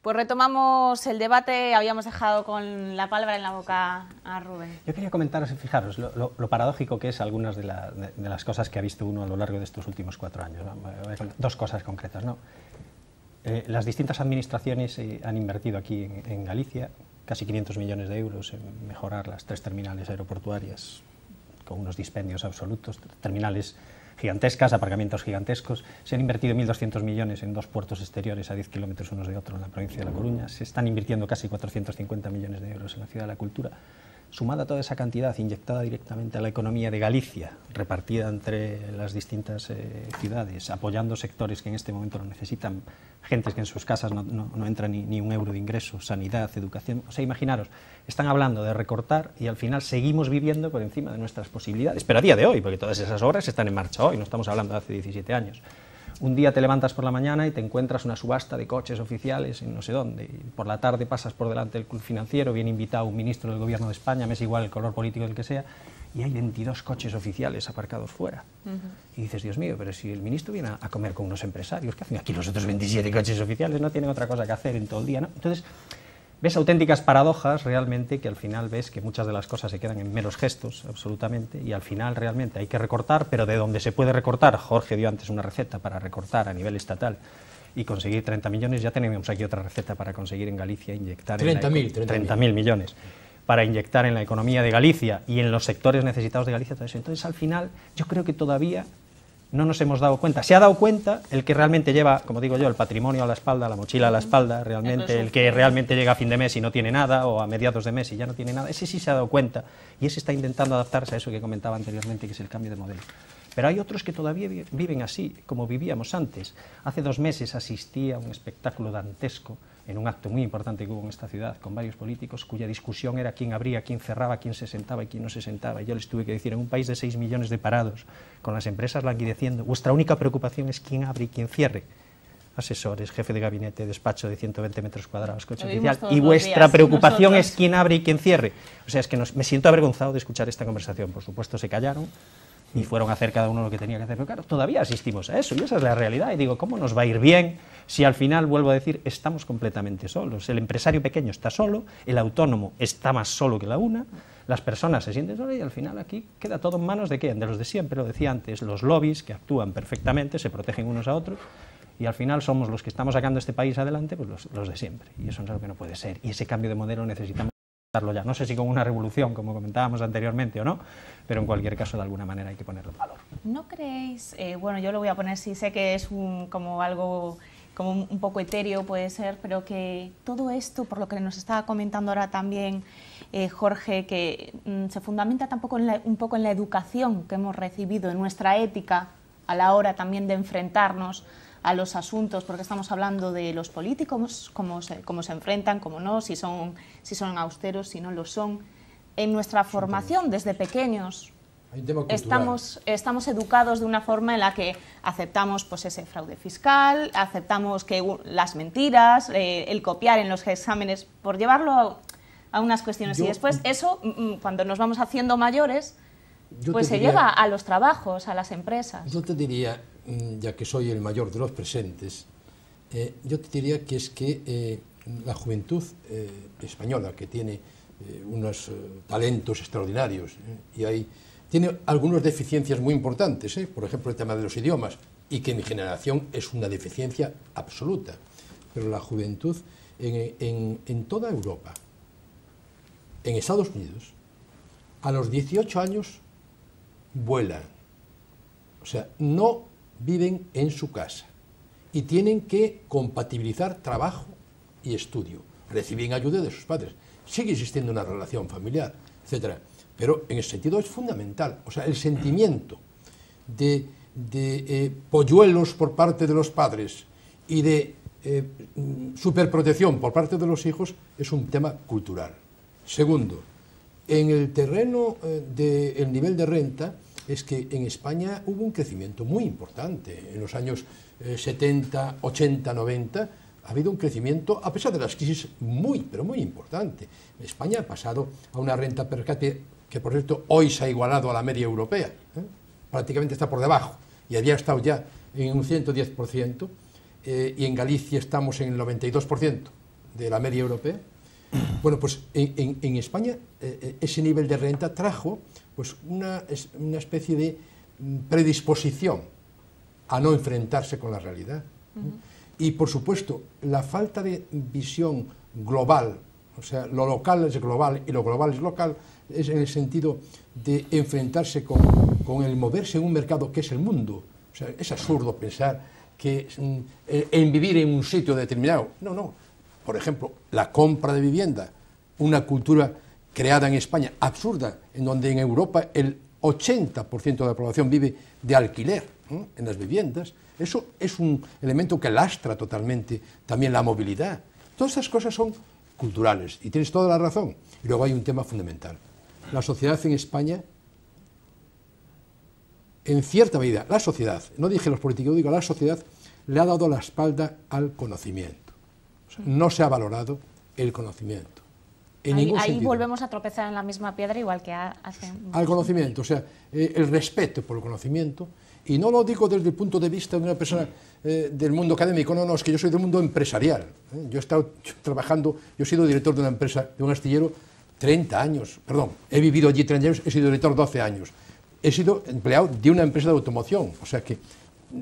Pues retomamos el debate, habíamos dejado con la palabra en la boca a Rubén.
Yo quería comentaros, fijaros, lo paradójico que es algunas de las cosas que ha visto uno a lo largo de estos últimos 4 años. ¿No? Dos cosas concretas, ¿no? Las distintas administraciones han invertido aquí en Galicia casi 500 millones de euros en mejorar las 3 terminales aeroportuarias con unos dispendios absolutos, terminales gigantescas, aparcamientos gigantescos. Se han invertido 1.200 millones en 2 puertos exteriores a 10 kilómetros unos de otro en la provincia de La Coruña. Se están invirtiendo casi 450 millones de euros en la Ciudad de la Cultura. Sumada toda esa cantidad inyectada directamente a la economía de Galicia, repartida entre las distintas ciudades, apoyando sectores que en este momento lo necesitan, gentes que en sus casas no entra ni un euro de ingresos, sanidad, educación. O sea, imaginaros, están hablando de recortar y al final seguimos viviendo por encima de nuestras posibilidades, pero a día de hoy, porque todas esas obras están en marcha hoy, no estamos hablando de hace 17 años. Un día te levantas por la mañana y te encuentras una subasta de coches oficiales en no sé dónde, y por la tarde pasas por delante del club financiero, viene invitado un ministro del gobierno de España, me es igual el color político del que sea, y hay 22 coches oficiales aparcados fuera. Y dices, Dios mío, pero si el ministro viene a comer con unos empresarios, ¿qué hacen aquí los otros 27 coches oficiales? No tienen otra cosa que hacer en todo el día, ¿no? Entonces, ves auténticas paradojas realmente, que al final ves que muchas de las cosas se quedan en meros gestos, absolutamente, y al final realmente hay que recortar, pero de donde se puede recortar, Jorge dio antes una receta para recortar a nivel estatal y conseguir 30 millones, ya tenemos aquí otra receta para conseguir en Galicia inyectar 30.000 millones para inyectar en la economía de Galicia y en los sectores necesitados de Galicia, todo eso. Entonces, al final, yo creo que todavía no nos hemos dado cuenta. Se ha dado cuenta el que realmente lleva, como digo yo, el patrimonio a la espalda, la mochila a la espalda, realmente, el que realmente llega a fin de mes y no tiene nada, o a mediados de mes y ya no tiene nada, ese sí se ha dado cuenta, y ese está intentando adaptarse a eso que comentaba anteriormente, que es el cambio de modelo. Pero hay otros que todavía viven así, como vivíamos antes. Hace 2 meses asistí a un espectáculo dantesco en un acto muy importante que hubo en esta ciudad, con varios políticos, cuya discusión era quién abría, quién cerraba, quién se sentaba y quién no se sentaba. Y yo les tuve que decir, en un país de 6 millones de parados, con las empresas languideciendo, vuestra única preocupación es quién abre y quién cierre. Asesores, jefe de gabinete, despacho de 120 metros cuadrados, coche oficial, y vuestra preocupación es quién abre y quién cierre. O sea, es que me siento avergonzado de escuchar esta conversación. Por supuesto, se callaron y fueron a hacer cada uno lo que tenía que hacer. Pero claro, todavía asistimos a eso, y esa es la realidad. Y digo, ¿cómo nos va a ir bien si al final, vuelvo a decir, estamos completamente solos? El empresario pequeño está solo, el autónomo está más solo que la una, las personas se sienten solas y al final aquí queda todo en manos de ¿quién? De los de siempre, lo decía antes, los lobbies que actúan perfectamente, se protegen unos a otros, y al final somos los que estamos sacando este país adelante, pues los de siempre. Y eso es algo que no puede ser. Y ese cambio de modelo necesitamos ya. No sé si con una revolución, como comentábamos anteriormente o no, pero en cualquier caso de alguna manera hay que ponerlo en valor.
¿No creéis, bueno, yo lo voy a poner, sí sé que es como algo como un poco etéreo puede ser, pero que todo esto, por lo que nos estaba comentando ahora también Jorge, que se fundamenta tampoco un poco en la educación que hemos recibido, en nuestra ética a la hora también de enfrentarnos a los asuntos, porque estamos hablando de los políticos, cómo se enfrentan, cómo no, si son austeros, si no lo son. En nuestra formación, desde pequeños, estamos educados de una forma en la que aceptamos pues, ese fraude fiscal, aceptamos que las mentiras, el copiar en los exámenes, por llevarlo a unas cuestiones. Y después eso, cuando nos vamos haciendo mayores, pues se lleva a los trabajos, a las empresas.
Yo te diría, ya que soy el mayor de los presentes, yo te diría que es que la juventud española, que tiene unos talentos extraordinarios, y tiene algunas deficiencias muy importantes, por ejemplo el tema de los idiomas, y que en mi generación es una deficiencia absoluta, pero la juventud en toda Europa, en Estados Unidos, a los 18 años vuelan, o sea, no viven en su casa y tienen que compatibilizar trabajo y estudio, reciben ayuda de sus padres, sigue existiendo una relación familiar, etcétera, pero en ese sentido es fundamental, o sea, el sentimiento de polluelos por parte de los padres y de superprotección por parte de los hijos es un tema cultural. Segundo, en el terreno del nivel de renta, es que en España hubo un crecimiento muy importante. En los años 70, 80, 90, ha habido un crecimiento, a pesar de las crisis, pero muy importante. España ha pasado a una renta per cápita que, por cierto, hoy se ha igualado a la media europea, prácticamente está por debajo, y había estado ya en un 110%, y en Galicia estamos en el 92% de la media europea. Bueno, pues en España ese nivel de renta trajo pues, una especie de predisposición a no enfrentarse con la realidad. Y, por supuesto, la falta de visión global, o sea, lo local es global y lo global es local, es en el sentido de enfrentarse con el moverse en un mercado que es el mundo. O sea, es absurdo pensar que en vivir en un sitio determinado. No, no. Por ejemplo, la compra de vivienda, una cultura creada en España absurda, en donde en Europa el 80% de la población vive de alquiler en las viviendas. Eso es un elemento que lastra totalmente también la movilidad. Todas esas cosas son culturales, y tienes toda la razón. Y luego hay un tema fundamental. La sociedad en España, en cierta medida, la sociedad, no dije los políticos, yo digo la sociedad, le ha dado la espalda al conocimiento. O sea, no se ha valorado el conocimiento.
Ahí volvemos a tropezar en la misma piedra, igual que hace...
Al conocimiento, o sea, el respeto por el conocimiento, y no lo digo desde el punto de vista de una persona del mundo académico, no, es que yo soy del mundo empresarial. Yo he estado trabajando, yo he sido director de una empresa, de un astillero, 30 años, perdón, he vivido allí 30 años, he sido director 12 años. He sido empleado de una empresa de automoción, o sea que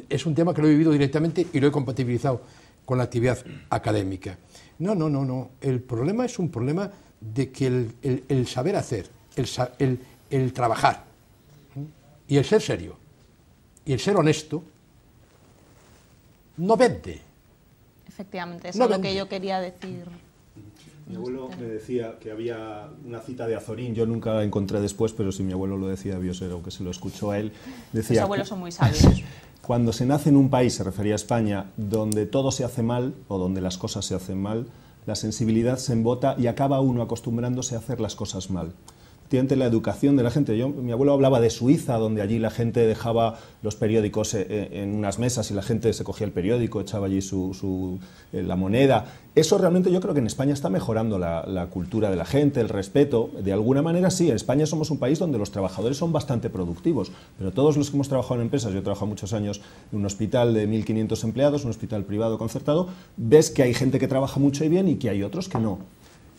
es un tema que lo he vivido directamente y lo he compatibilizado con la actividad académica. No, el problema es un problema de que el saber hacer, el trabajar, y el ser serio, y el ser honesto, no vende.
Efectivamente, eso es lo que yo quería decir.
Mi abuelo me decía que había una cita de Azorín, yo nunca la encontré después, pero si mi abuelo lo decía, debió ser, aunque se lo escuchó a él. Decía,
los abuelos son muy sabios.
Cuando se nace en un país, se refería a España, donde todo se hace mal, o donde las cosas se hacen mal, la sensibilidad se embota y acaba uno acostumbrándose a hacer las cosas mal. La educación de la gente. Mi abuelo hablaba de Suiza, donde allí la gente dejaba los periódicos en unas mesas y la gente se cogía el periódico, echaba allí la moneda. Eso realmente yo creo que en España está mejorando la cultura de la gente, el respeto. De alguna manera sí, en España somos un país donde los trabajadores son bastante productivos, pero todos los que hemos trabajado en empresas, yo he trabajado muchos años en un hospital de 1.500 empleados, un hospital privado concertado, ves que hay gente que trabaja mucho y bien y que hay otros que no.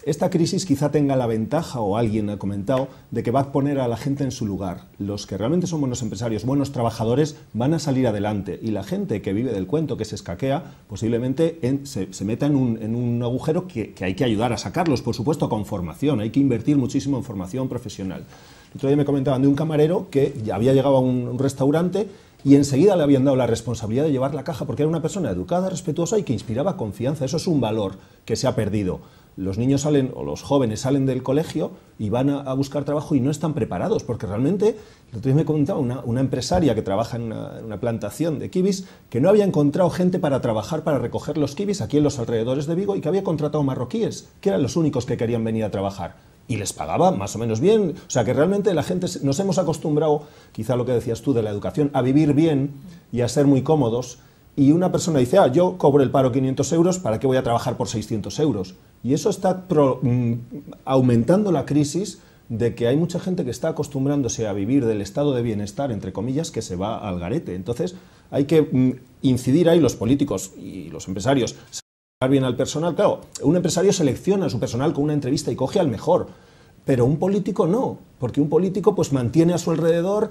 Esta crisis quizá tenga la ventaja, o alguien ha comentado, de que va a poner a la gente en su lugar. Los que realmente son buenos empresarios, buenos trabajadores, van a salir adelante. Y la gente que vive del cuento, que se escaquea, posiblemente se meta en un agujero que hay que ayudar a sacarlos, por supuesto, con formación. Hay que invertir muchísimo en formación profesional. El otro día me comentaban de un camarero que ya había llegado a un restaurante y enseguida le habían dado la responsabilidad de llevar la caja porque era una persona educada, respetuosa y que inspiraba confianza. Eso es un valor que se ha perdido. Los niños salen, o los jóvenes salen del colegio y van a buscar trabajo y no están preparados, porque realmente, el otro día me comentaba una empresaria que trabaja en una plantación de kibis, que no había encontrado gente para trabajar, para recoger los kibis aquí en los alrededores de Vigo, y que había contratado marroquíes, que eran los únicos que querían venir a trabajar. Y les pagaba más o menos bien. O sea que realmente la gente, nos hemos acostumbrado, quizá lo que decías tú de la educación, a vivir bien y a ser muy cómodos. Y una persona dice, yo cobro el paro 500 euros, ¿para qué voy a trabajar por 600 euros? Y eso está aumentando la crisis de que hay mucha gente que está acostumbrándose a vivir del estado de bienestar, entre comillas, que se va al garete. Entonces hay que incidir ahí los políticos y los empresarios, bien al personal. Claro, un empresario selecciona a su personal con una entrevista y coge al mejor, pero un político no, porque un político pues mantiene a su alrededor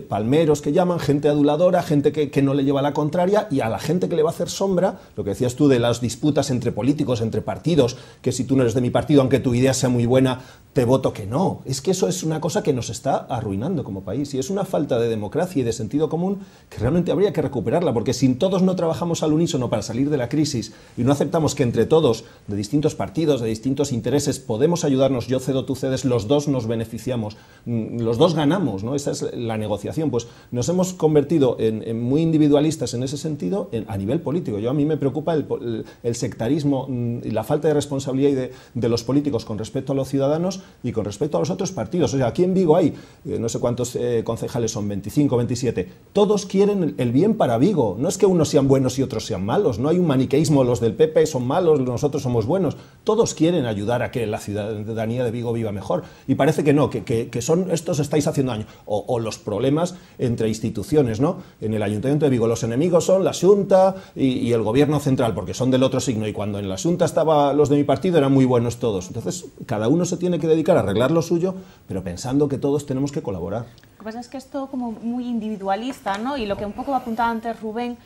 palmeros que llaman, gente aduladora, gente que no le lleva la contraria, y a la gente que le va a hacer sombra, lo que decías tú de las disputas entre políticos, entre partidos, que si tú no eres de mi partido, aunque tu idea sea muy buena, te voto que no. Es que eso es una cosa que nos está arruinando como país, y es una falta de democracia y de sentido común que realmente habría que recuperarla, porque si todos no trabajamos al unísono para salir de la crisis y no aceptamos que entre todos, de distintos partidos, de distintos intereses, podemos ayudarnos, yo cedo, tú cedes, los dos nos beneficiamos, los dos ganamos, ¿no? Esa es la negociación. Pues nos hemos convertido en muy individualistas en ese sentido a nivel político. A mí me preocupa el sectarismo y la falta de responsabilidad de los políticos con respecto a los ciudadanos y con respecto a los otros partidos. O sea, aquí en Vigo hay, no sé cuántos concejales son, 25, 27. Todos quieren el bien para Vigo. No es que unos sean buenos y otros sean malos. No hay un maniqueísmo, los del PP son malos, nosotros somos buenos. Todos quieren ayudar a que la ciudadanía de Vigo viva mejor. Y parece que no, que son estos estáis haciendo daño. O los problemas entre instituciones, ¿no? En el Ayuntamiento de Vigo los enemigos son la Xunta y el Gobierno central, porque son del otro signo. Y cuando en la Xunta estaban los de mi partido eran muy buenos todos. Entonces, cada uno se tiene que dedicar a arreglar lo suyo, pero pensando que todos tenemos que colaborar.
Lo que pasa es que es todo como muy individualista, ¿no? Y lo que un poco apuntaba antes Rubén,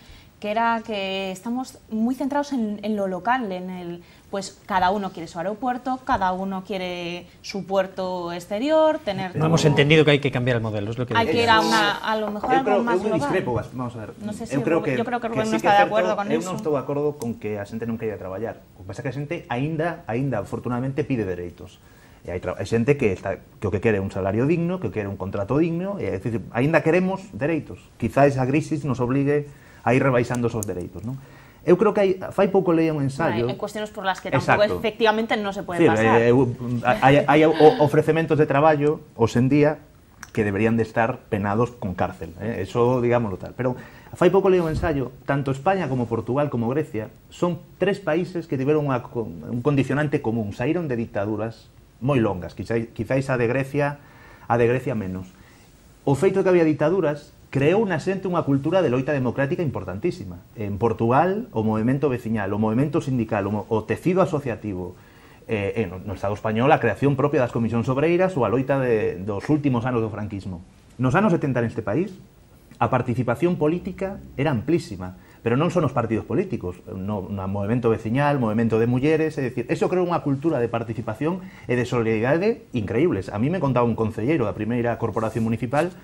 que era que estamos muy centrados en lo local, pues cada uno quiere su aeropuerto, cada uno quiere su puerto exterior, tener...
No hemos entendido que hay que cambiar el modelo, es lo que
hay que ir a lo mejor algo más global.
Discrepo, vamos a ver.
No sé si
yo creo que
Rubén no está de acuerdo con eso.
Eu non estou de acordo con que a xente non queira traballar. O que pasa é que a xente aínda afortunadamente pide dereitos. E hai xente que o que quere é un salario digno, que quere un contrato digno, é dicir, aínda queremos dereitos. Quizá esa crisis nos obligue a ir rebaixando esos dereitos, non? Eu creo que fai pouco leía un ensayo...
Hai cuestiones por las que tampouco efectivamente non se pode pasar.
Hai ofrecementos de traballo, hoxe en día, que deberían de estar penados con cárcel. Eso, digámoslo tal. Pero fai pouco leía un ensayo, tanto España como Portugal como Grecia son tres países que tiveron un condicionante común, saíron de dictaduras moi longas, quizáis a de Grecia menos. O feito de que había dictaduras creou na xente unha cultura de loita democrática importantísima. En Portugal, o movemento veciñal, o movemento sindical, o tecido asociativo, no Estado español, a creación propia das comisións obreiras ou a loita dos últimos anos do franquismo. Nos anos 70 neste país, a participación política era amplísima, pero non son os partidos políticos, no movemento veciñal, movemento de mulleres, é dicir, eso creou unha cultura de participación e de solidaridade increíbles. A mí me contaba un concelleiro da primeira corporación municipal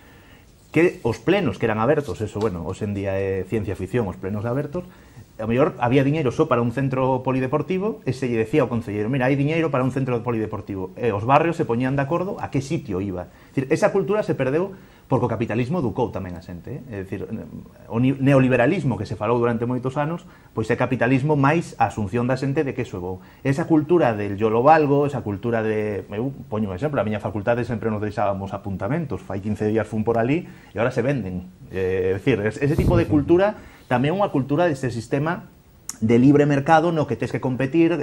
que os plenos que eran abertos, eso, bueno, hoxe en día é ciencia ficción, os plenos abertos, a mellor había diñeiro só para un centro polideportivo e se lle decía ao concelleiro, mira, hai diñeiro para un centro polideportivo, e os barrios se poñían de acordo a que sitio iba. É dicir, esa cultura se perdeu porque o capitalismo educou tamén a xente, é dicir, o neoliberalismo que se falou durante moitos anos, pois é capitalismo máis a asunción da xente de que iso é bo. Esa cultura del yo lo valgo, esa cultura de, eu poño un exemplo, a miña facultade sempre nos deixábamos apuntamentos, fai 15 días fun por ali e agora se venden. É dicir, ese tipo de cultura tamén é unha cultura deste sistema de libre mercado no que tes que competir,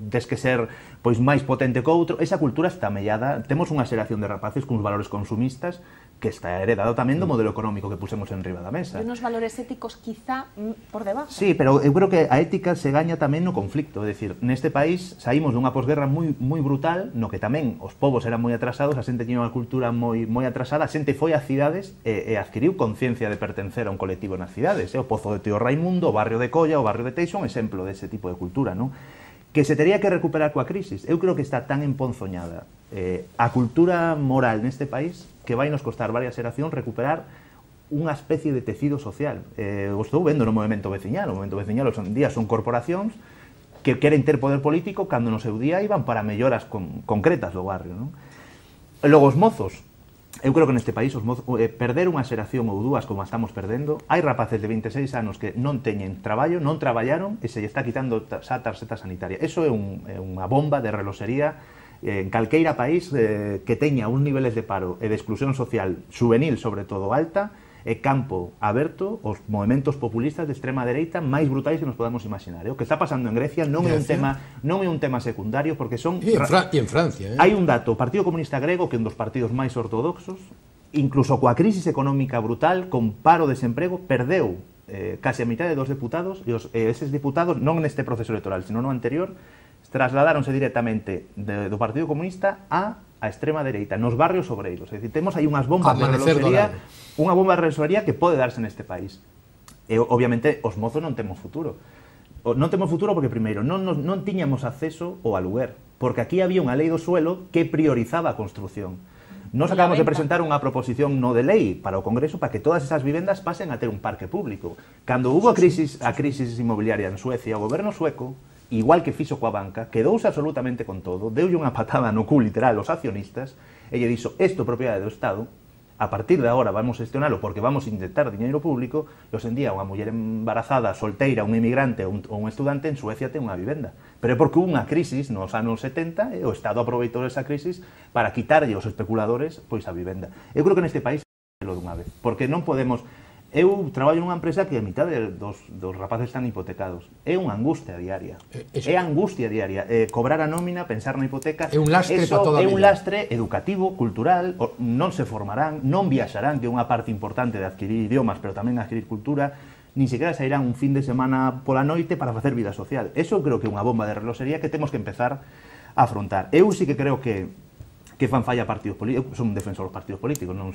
tes que ser pois máis potente que outro. Esa cultura está mellada. Temos unha xeración de rapaces cuns valores consumistas que está heredado tamén do modelo económico que pusemos en riba da mesa.
E unos valores éticos quizá por debaixo.
Sí, pero eu creo que a ética se gaña tamén no conflicto. É dicir, neste país saímos dunha posguerra moi brutal, no que tamén os povos eran moi atrasados, a xente tiña unha cultura moi atrasada, a xente foi ás cidades e adquiriu conciencia de pertencer a un colectivo nas cidades. O Pozo de Tío Raimundo, o barrio de Colla, o barrio de Teixo, un exemplo dese tipo de cultura, non? Que se tería que recuperar coa crisis. Eu creo que está tan emponzoñada a cultura moral neste país que vai nos costar varias xeracións recuperar unha especie de tecido social. O estou vendo no movimento veciñal. O movimento veciñal hoxe en día son corporacións que queren ter poder político cando no seu día iban para melloras concretas do barrio, non? E logo os mozos. Eu creo que neste país perder unha xeración ou dúas como estamos perdendo, hai rapaces de 26 anos que non teñen traballo, non traballaron e se lle está quitando xa a tarxeta sanitaria. Eso é unha bomba de reloxería en calqueira país que teña uns niveles de paro e de exclusión social juvenil, sobre todo alta, e campo aberto aos movimentos populistas de extrema dereita máis brutais que nos podamos imaginar. O que está pasando en Grecia non é un tema secundario, porque son...
E en Francia,
Hai un dato, o Partido Comunista Grego, que é un dos partidos máis ortodoxos, incluso coa crisis económica brutal, con paro e desemprego, perdeu case a mitad de dos deputados, e eses diputados, non neste proceso electoral, sino no anterior, trasladáronse directamente do Partido Comunista a extrema dereita, nos barrios obreiros. É dicir, temos aí unhas bombas de reloxería, unha bomba de reloxería que pode darse neste país. E, obviamente, os mozos non temos futuro. Non temos futuro porque, primeiro, non tiñamos acceso ao aluguer, porque aquí había unha lei do suelo que priorizaba a construción. Nos acabamos de presentar unha proposición no de lei para o Congreso para que todas esas vivendas pasen a ter un parque público. Cando hubo a crisis inmobiliaria en Suecia, o goberno sueco, igual que fixo coa banca, quedouse absolutamente con todo, deulle unha patada no cu literal aos accionistas, e lle dixo, isto é propiedade do Estado, a partir de agora vamos a gestionalo porque vamos a inyectar dinheiro público, e hoxe en día unha muller embarazada, solteira, un emigrante ou un estudante en Suecia ten unha vivenda. Pero é porque hubo unha crisis nos anos 70 e o Estado aproveitou esa crisis para quitarlle aos especuladores pois a vivenda. Eu creo que neste país é lo dunha vez, porque non podemos... Eu traballo nunha empresa que a mitad dos rapaces están hipotecados. É unha angustia diaria. É angustia diaria. Cobrar a nómina, pensar na hipoteca...
É un lastre para toda a vida.
É un lastre educativo, cultural, non se formarán, non viaxarán, que é unha parte importante de adquirir idiomas, pero tamén adquirir cultura, nin sequera sairán un fin de semana pola noite para facer vida social. Eso creo que é unha bomba de reloxería que temos que empezar a afrontar. Eu sí que creo que fan falla partidos políticos. Eu son un defensor dos partidos políticos, en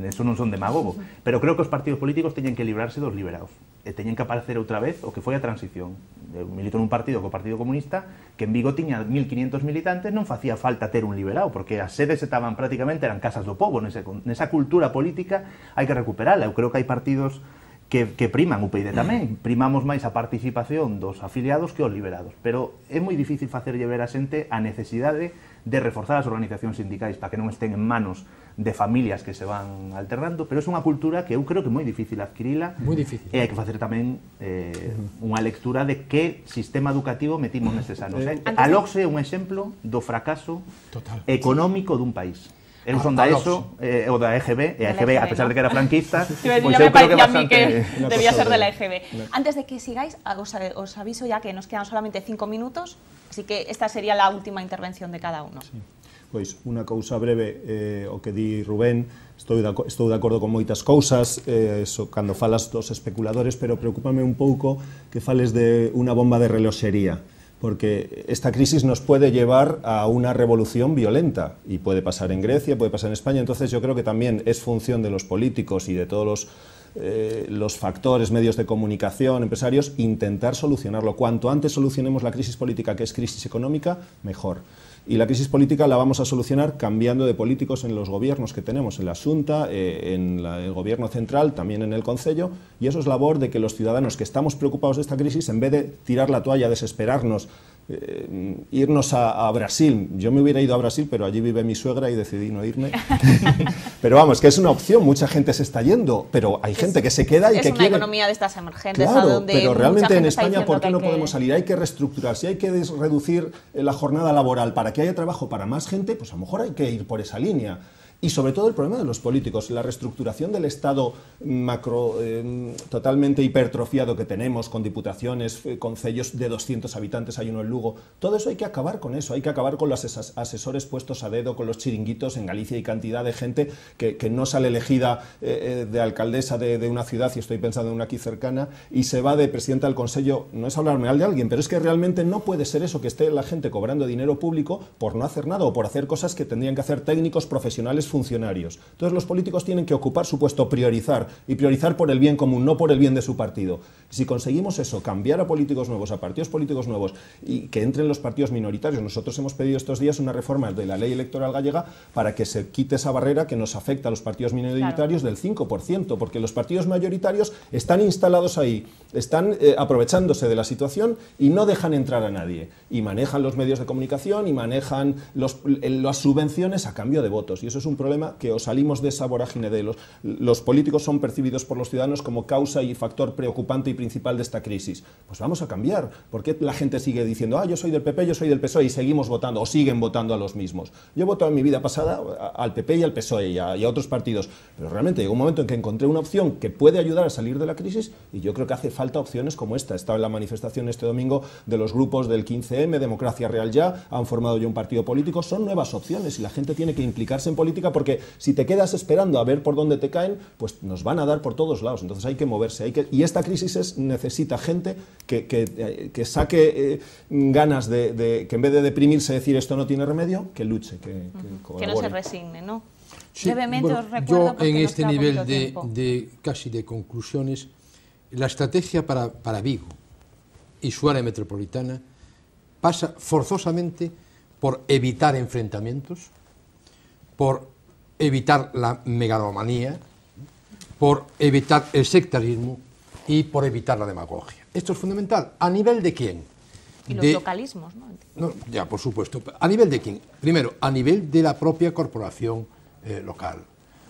eso non son demagogo, pero creo que os partidos políticos teñen que librarse dos liberados e teñen que aparecer outra vez o que foi a transición. Eu milito nun partido, co Partido Comunista, que en Vigo tiña 1500 militantes, non facía falta ter un liberado, porque as sedes estaban prácticamente, eran casas do pobo, nesa cultura política hai que recuperala. Eu creo que hai partidos que priman, o PID tamén, primamos máis a participación dos afiliados que os liberados, pero é moi difícil facerlle ver a xente a necesidade de reforzar as organizacións sindicais para que non estén en manos de familias que se van alternando, pero é unha cultura que eu creo que é moi difícil adquirila, e hai que facer tamén unha lectura de que sistema educativo metimos nestes anos. A LOCSE é un exemplo do fracaso económico dun país. Eu son da ESO, o da EGB, e a EGB, a pesar de que era franquista,
pois eu creo que bastante... debía ser de la EGB. Antes de que sigáis, os aviso ya que nos quedan solamente 5 minutos, así que esta sería la última intervención de cada uno.
Pois, unha cousa breve, o que di Rubén, estou de acordo con moitas cousas, cando falas dos especuladores, pero preocúpame un pouco que fales de unha bomba de reloxería, porque esta crisis nos puede llevar a una revolución violenta, y puede pasar en Grecia, puede pasar en España. Entonces yo creo que también es función de los políticos y de todos los factores, medios de comunicación, empresarios, intentar solucionarlo. Cuanto antes solucionemos la crisis política, que es crisis económica, mejor. Y la crisis política la vamos a solucionar cambiando de políticos en los gobiernos que tenemos, en la Xunta, en el gobierno central, también en el Concello, y eso es labor de que los ciudadanos que estamos preocupados de esta crisis, en vez de tirar la toalla, desesperarnos, irnos a Brasil. Yo me hubiera ido a Brasil, pero allí vive mi suegra y decidí no irme. Pero vamos, que es una opción, mucha gente se está yendo, pero hay gente que se queda y que quiere...
Es una economía de estas emergentes,
claro,
donde
pero realmente en
está
España, ¿por qué no podemos salir? Hay que reestructurar, si hay que reducir la jornada laboral para que haya trabajo para más gente, pues a lo mejor hay que ir por esa línea. Y sobre todo el problema de los políticos, la reestructuración del Estado totalmente hipertrofiado que tenemos, con diputaciones, concellos de 200 habitantes, hay uno en Lugo, todo eso hay que acabar con eso, hay que acabar con los asesores puestos a dedo, con los chiringuitos. En Galicia hay cantidad de gente que no sale elegida de alcaldesa de una ciudad, y estoy pensando en una aquí cercana, y se va de presidenta del Consello. No es hablar mal de alguien, pero es que realmente no puede ser eso, que esté la gente cobrando dinero público por no hacer nada o por hacer cosas que tendrían que hacer técnicos profesionales funcionarios. Entonces los políticos tienen que ocupar su puesto, priorizar, y priorizar por el bien común, no por el bien de su partido. Si conseguimos eso, cambiar a políticos nuevos, a partidos políticos nuevos, y que entren los partidos minoritarios. Nosotros hemos pedido estos días una reforma de la ley electoral gallega para que se quite esa barrera que nos afecta a los partidos minoritarios del 5%, porque los partidos mayoritarios están instalados ahí, están aprovechándose de la situación y no dejan entrar a nadie. Y manejan los medios de comunicación y manejan las subvenciones a cambio de votos. Y eso es un problema que o salimos de esa vorágine de los políticos son percibidos por los ciudadanos como causa y factor preocupante y principal de esta crisis. Pues vamos a cambiar. ¿Por qué la gente sigue diciendo, yo soy del PP, yo soy del PSOE, y seguimos votando o siguen votando a los mismos? Yo he votado en mi vida pasada al PP y al PSOE y a otros partidos, pero realmente llegó un momento en que encontré una opción que puede ayudar a salir de la crisis, y yo creo que hace falta opciones como esta. Estaba en la manifestación este domingo de los grupos del 15M, Democracia Real Ya, han formado ya un partido político. Son nuevas opciones y la gente tiene que implicarse en política, porque si te quedas esperando a ver por dónde te caen, pues nos van a dar por todos lados. Entonces hay que moverse, y esta crisis necesita gente que saque ganas de que en vez de deprimirse, decir esto no tiene remedio, que luche, que
no se resigne, ¿no?
Sí, bueno, yo en este nivel casi de conclusiones, la estrategia para Vigo y su área metropolitana pasa forzosamente por evitar enfrentamientos, por evitar la megalomanía, por evitar el sectarismo y por evitar la demagogia. Esto es fundamental. ¿A nivel de quién?
Y los localismos, ¿no?
No, ya, por supuesto. ¿A nivel de quién? Primero, a nivel de la propia corporación local.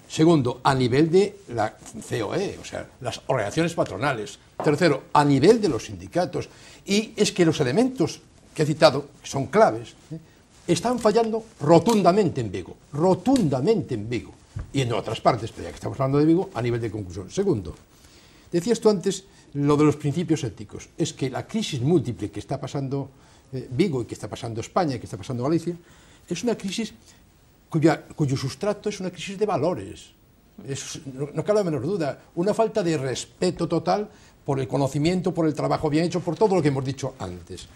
Segundo, a nivel de la COE, o sea, las organizaciones patronales. Tercero, a nivel de los sindicatos. Y es que los elementos que he citado, que son claves, están fallando rotundamente en Vigo. Rotundamente en Vigo. Y en otras partes, pero ya que estamos hablando de Vigo, a nivel de conclusión. Segundo, decías tú antes lo de los principios éticos. Es que la crisis múltiple que está pasando Vigo y que está pasando España y que está pasando Galicia es una crisis cuyo sustrato es una crisis de valores. No cabe la menor duda, una falta de respeto total por el conocimiento, por el trabajo bien hecho, por todo lo que hemos dicho antes.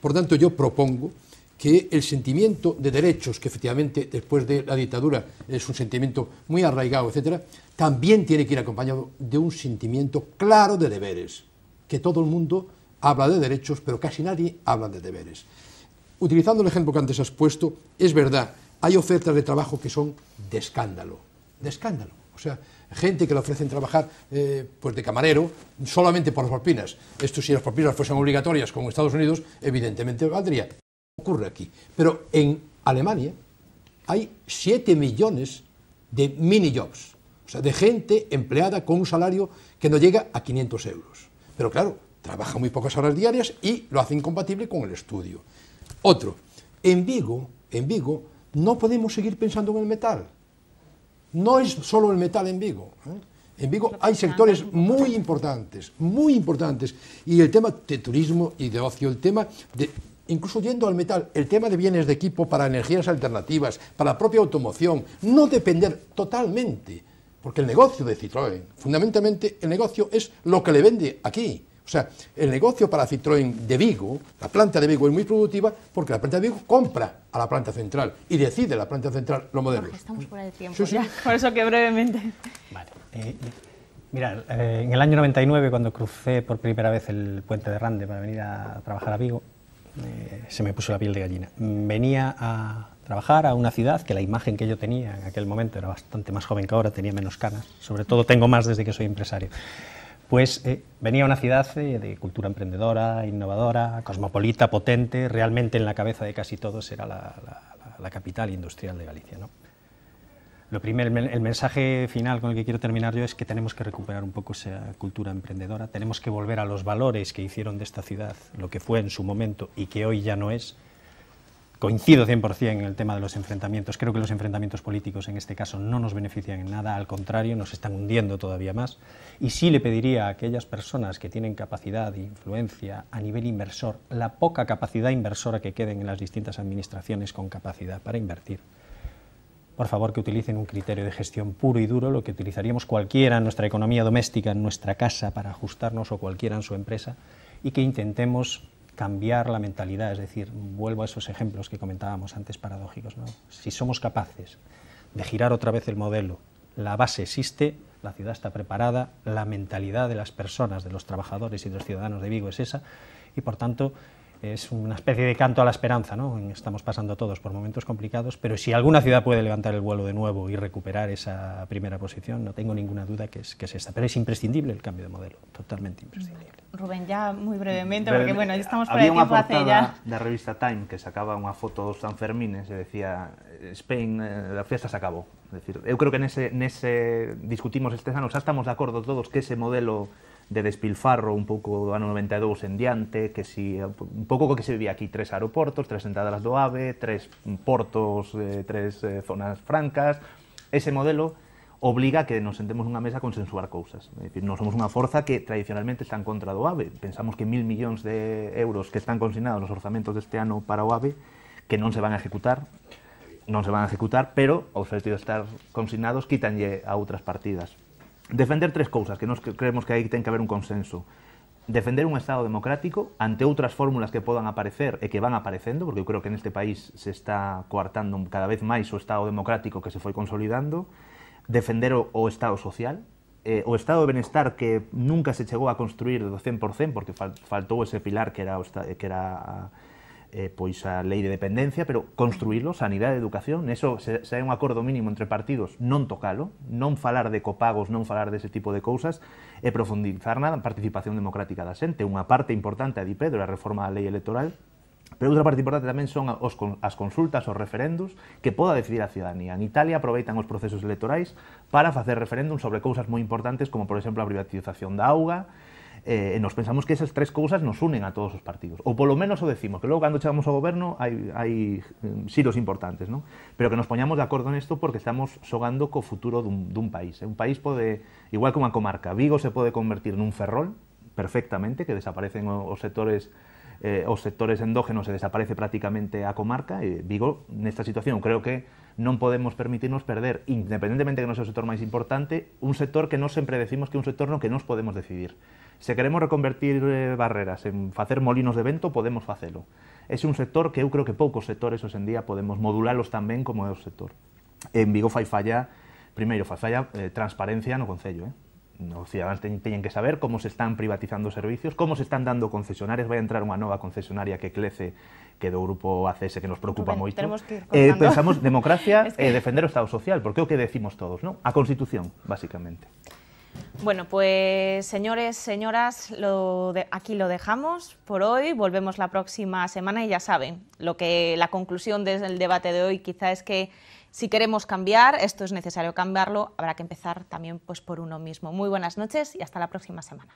Por tanto, yo propongo que el sentimiento de derechos, que efectivamente después de la dictadura es un sentimiento muy arraigado, etcétera, también tiene que ir acompañado de un sentimiento claro de deberes, que todo el mundo habla de derechos, pero casi nadie habla de deberes. Utilizando el ejemplo que antes has puesto, es verdad, hay ofertas de trabajo que son de escándalo, o sea, gente que le ofrecen trabajar pues de camarero solamente por las propinas. Esto, si las propinas fuesen obligatorias como en Estados Unidos, evidentemente valdría. Ocurre aquí. Pero en Alemania hay 7 millones de mini-jobs, o sea, de gente empleada con un salario que no llega a 500 euros. Pero claro, trabaja muy pocas horas diarias y lo hace incompatible con el estudio. Otro, en Vigo no podemos seguir pensando en el metal. No es solo el metal en Vigo. En Vigo hay sectores muy importantes, y el tema de turismo y de ocio, el tema de, incluso yendo al metal, el tema de bienes de equipo para energías alternativas, para la propia automoción, no depender totalmente, porque el negocio de Citroën, fundamentalmente el negocio es lo que le vende aquí. O sea, el negocio para Citroën de Vigo, la planta de Vigo es muy productiva porque la planta de Vigo compra a la planta central y decide la planta central los modelos.
Jorge, estamos fuera de tiempo,
sí, sí.
Ya, por eso que brevemente.
Vale. Mirad, en el año 99, cuando crucé por primera vez el puente de Rande para venir a trabajar a Vigo, se me puso la piel de gallina. Venía a trabajar a una ciudad que la imagen que yo tenía en aquel momento era bastante más joven que ahora, tenía menos canas, sobre todo tengo más desde que soy empresario. Pues venía a una ciudad de cultura emprendedora, innovadora, cosmopolita, potente, realmente en la cabeza de casi todos era la capital industrial de Galicia, ¿no? El mensaje final con el que quiero terminar yo es que tenemos que recuperar un poco esa cultura emprendedora, tenemos que volver a los valores que hicieron de esta ciudad lo que fue en su momento y que hoy ya no es. Coincido 100% en el tema de los enfrentamientos. Creo que los enfrentamientos políticos en este caso no nos benefician en nada, al contrario, nos están hundiendo todavía más. Y sí le pediría a aquellas personas que tienen capacidad de influencia a nivel inversor, la poca capacidad inversora que queden en las distintas administraciones con capacidad para invertir, por favor que utilicen un criterio de gestión puro y duro, lo que utilizaríamos cualquiera en nuestra economía doméstica, en nuestra casa, para ajustarnos, o cualquiera en su empresa, y que intentemos cambiar la mentalidad, es decir, vuelvo a esos ejemplos que comentábamos antes paradójicos, ¿no? Si somos capaces de girar otra vez el modelo. La base existe, la ciudad está preparada, la mentalidad de las personas, de los trabajadores y de los ciudadanos de Vigo es esa, y por tanto es una especie de canto a la esperanza, ¿no? Estamos pasando todos por momentos complicados, pero si alguna ciudad puede levantar el vuelo de nuevo y recuperar esa primera posición, no tengo ninguna duda que es esta. Pero es imprescindible el cambio de modelo, totalmente imprescindible.
Rubén, ya muy brevemente, porque bueno, ya estamos por
Había
el
unha
tiempo hace ya...
portada da revista Time que sacaba unha foto dos Sanfermines e decía Spain, a fiesta se acabou. É dicir, eu creo que nese discutimos estes anos, xa estamos de acordo todos que ese modelo de despilfarro un pouco do ano 92 en diante, que si un pouco co que se vivía aquí, 3 aeroportos, 3 entradas do AVE, 3 portos, 3 zonas francas, ese modelo obliga a que nos sentemos nunha mesa a consensuar cousas. É dicir, non somos unha forza que tradicionalmente está en contra do AVE. Pensamos que 1.000 millóns de euros que están consignados nos orzamentos deste ano para o AVE, que non se van a ejecutar, pero ao feito de estar consignados, quítanlle a outras partidas. Defender 3 cousas, que nos creemos que aí ten que haber un consenso. Defender un Estado democrático ante outras fórmulas que podan aparecer e que van aparecendo, porque eu creo que neste país se está coartando cada vez máis o Estado democrático que se foi consolidando. Defender o Estado social, o Estado de Benestar que nunca se chegou a construir do 100%, porque faltou ese pilar que era pois a lei de dependencia, pero construílo, sanidade e educación, eso se hai un acordo mínimo entre partidos, non tocalo, non falar de copagos, non falar dese tipo de cousas, e profundizar na participación democrática da xente. Unha parte importante, a di Pedro, a reforma da lei electoral, pero outra parte importante tamén son as consultas, os referendos, que poda decidir a ciudadanía. En Italia aproveitan os procesos electorais para facer referéndum sobre cousas moi importantes, como, por exemplo, a privatización da auga, e nos pensamos que esas 3 cousas nos unen a todos os partidos, ou polo menos o decimos, que logo cando chegamos ao goberno hai xiros importantes, non? Pero que nos poñamos de acordo nesto porque estamos xogando co futuro dun país. Un país pode, igual que unha comarca, Vigo se pode convertir nun Ferrol perfectamente, que desaparecen os sectores endógenos e desaparece prácticamente a comarca, e Vigo nesta situación creo que non podemos permitirnos perder, independentemente que non sea o sector máis importante, un sector que non sempre decimos que é un sector no que nos podemos decidir. Se queremos reconvertir barreras en facer molinos de vento, podemos facelo. É un sector que eu creo que poucos sectores hoxe en día podemos modulalos tamén como é o sector. En Vigo fai falla transparencia no Concello, Os cidadáns teñen que saber como se están privatizando servicios, como se están dando concesionarias. Vai entrar unha nova concesionaria que clece, que do grupo ACS, que nos preocupa moito. Pensamos democracia e defender o Estado social, porque é o que decimos todos, non? A Constitución, basicamente.
Bueno, pues señores, señoras, aquí lo dejamos por hoy. Volvemos la próxima semana y ya saben, la conclusión del debate de hoy quizá es que si queremos cambiar, esto es necesario cambiarlo, habrá que empezar también pues, por uno mismo. Muy buenas noches y hasta la próxima semana.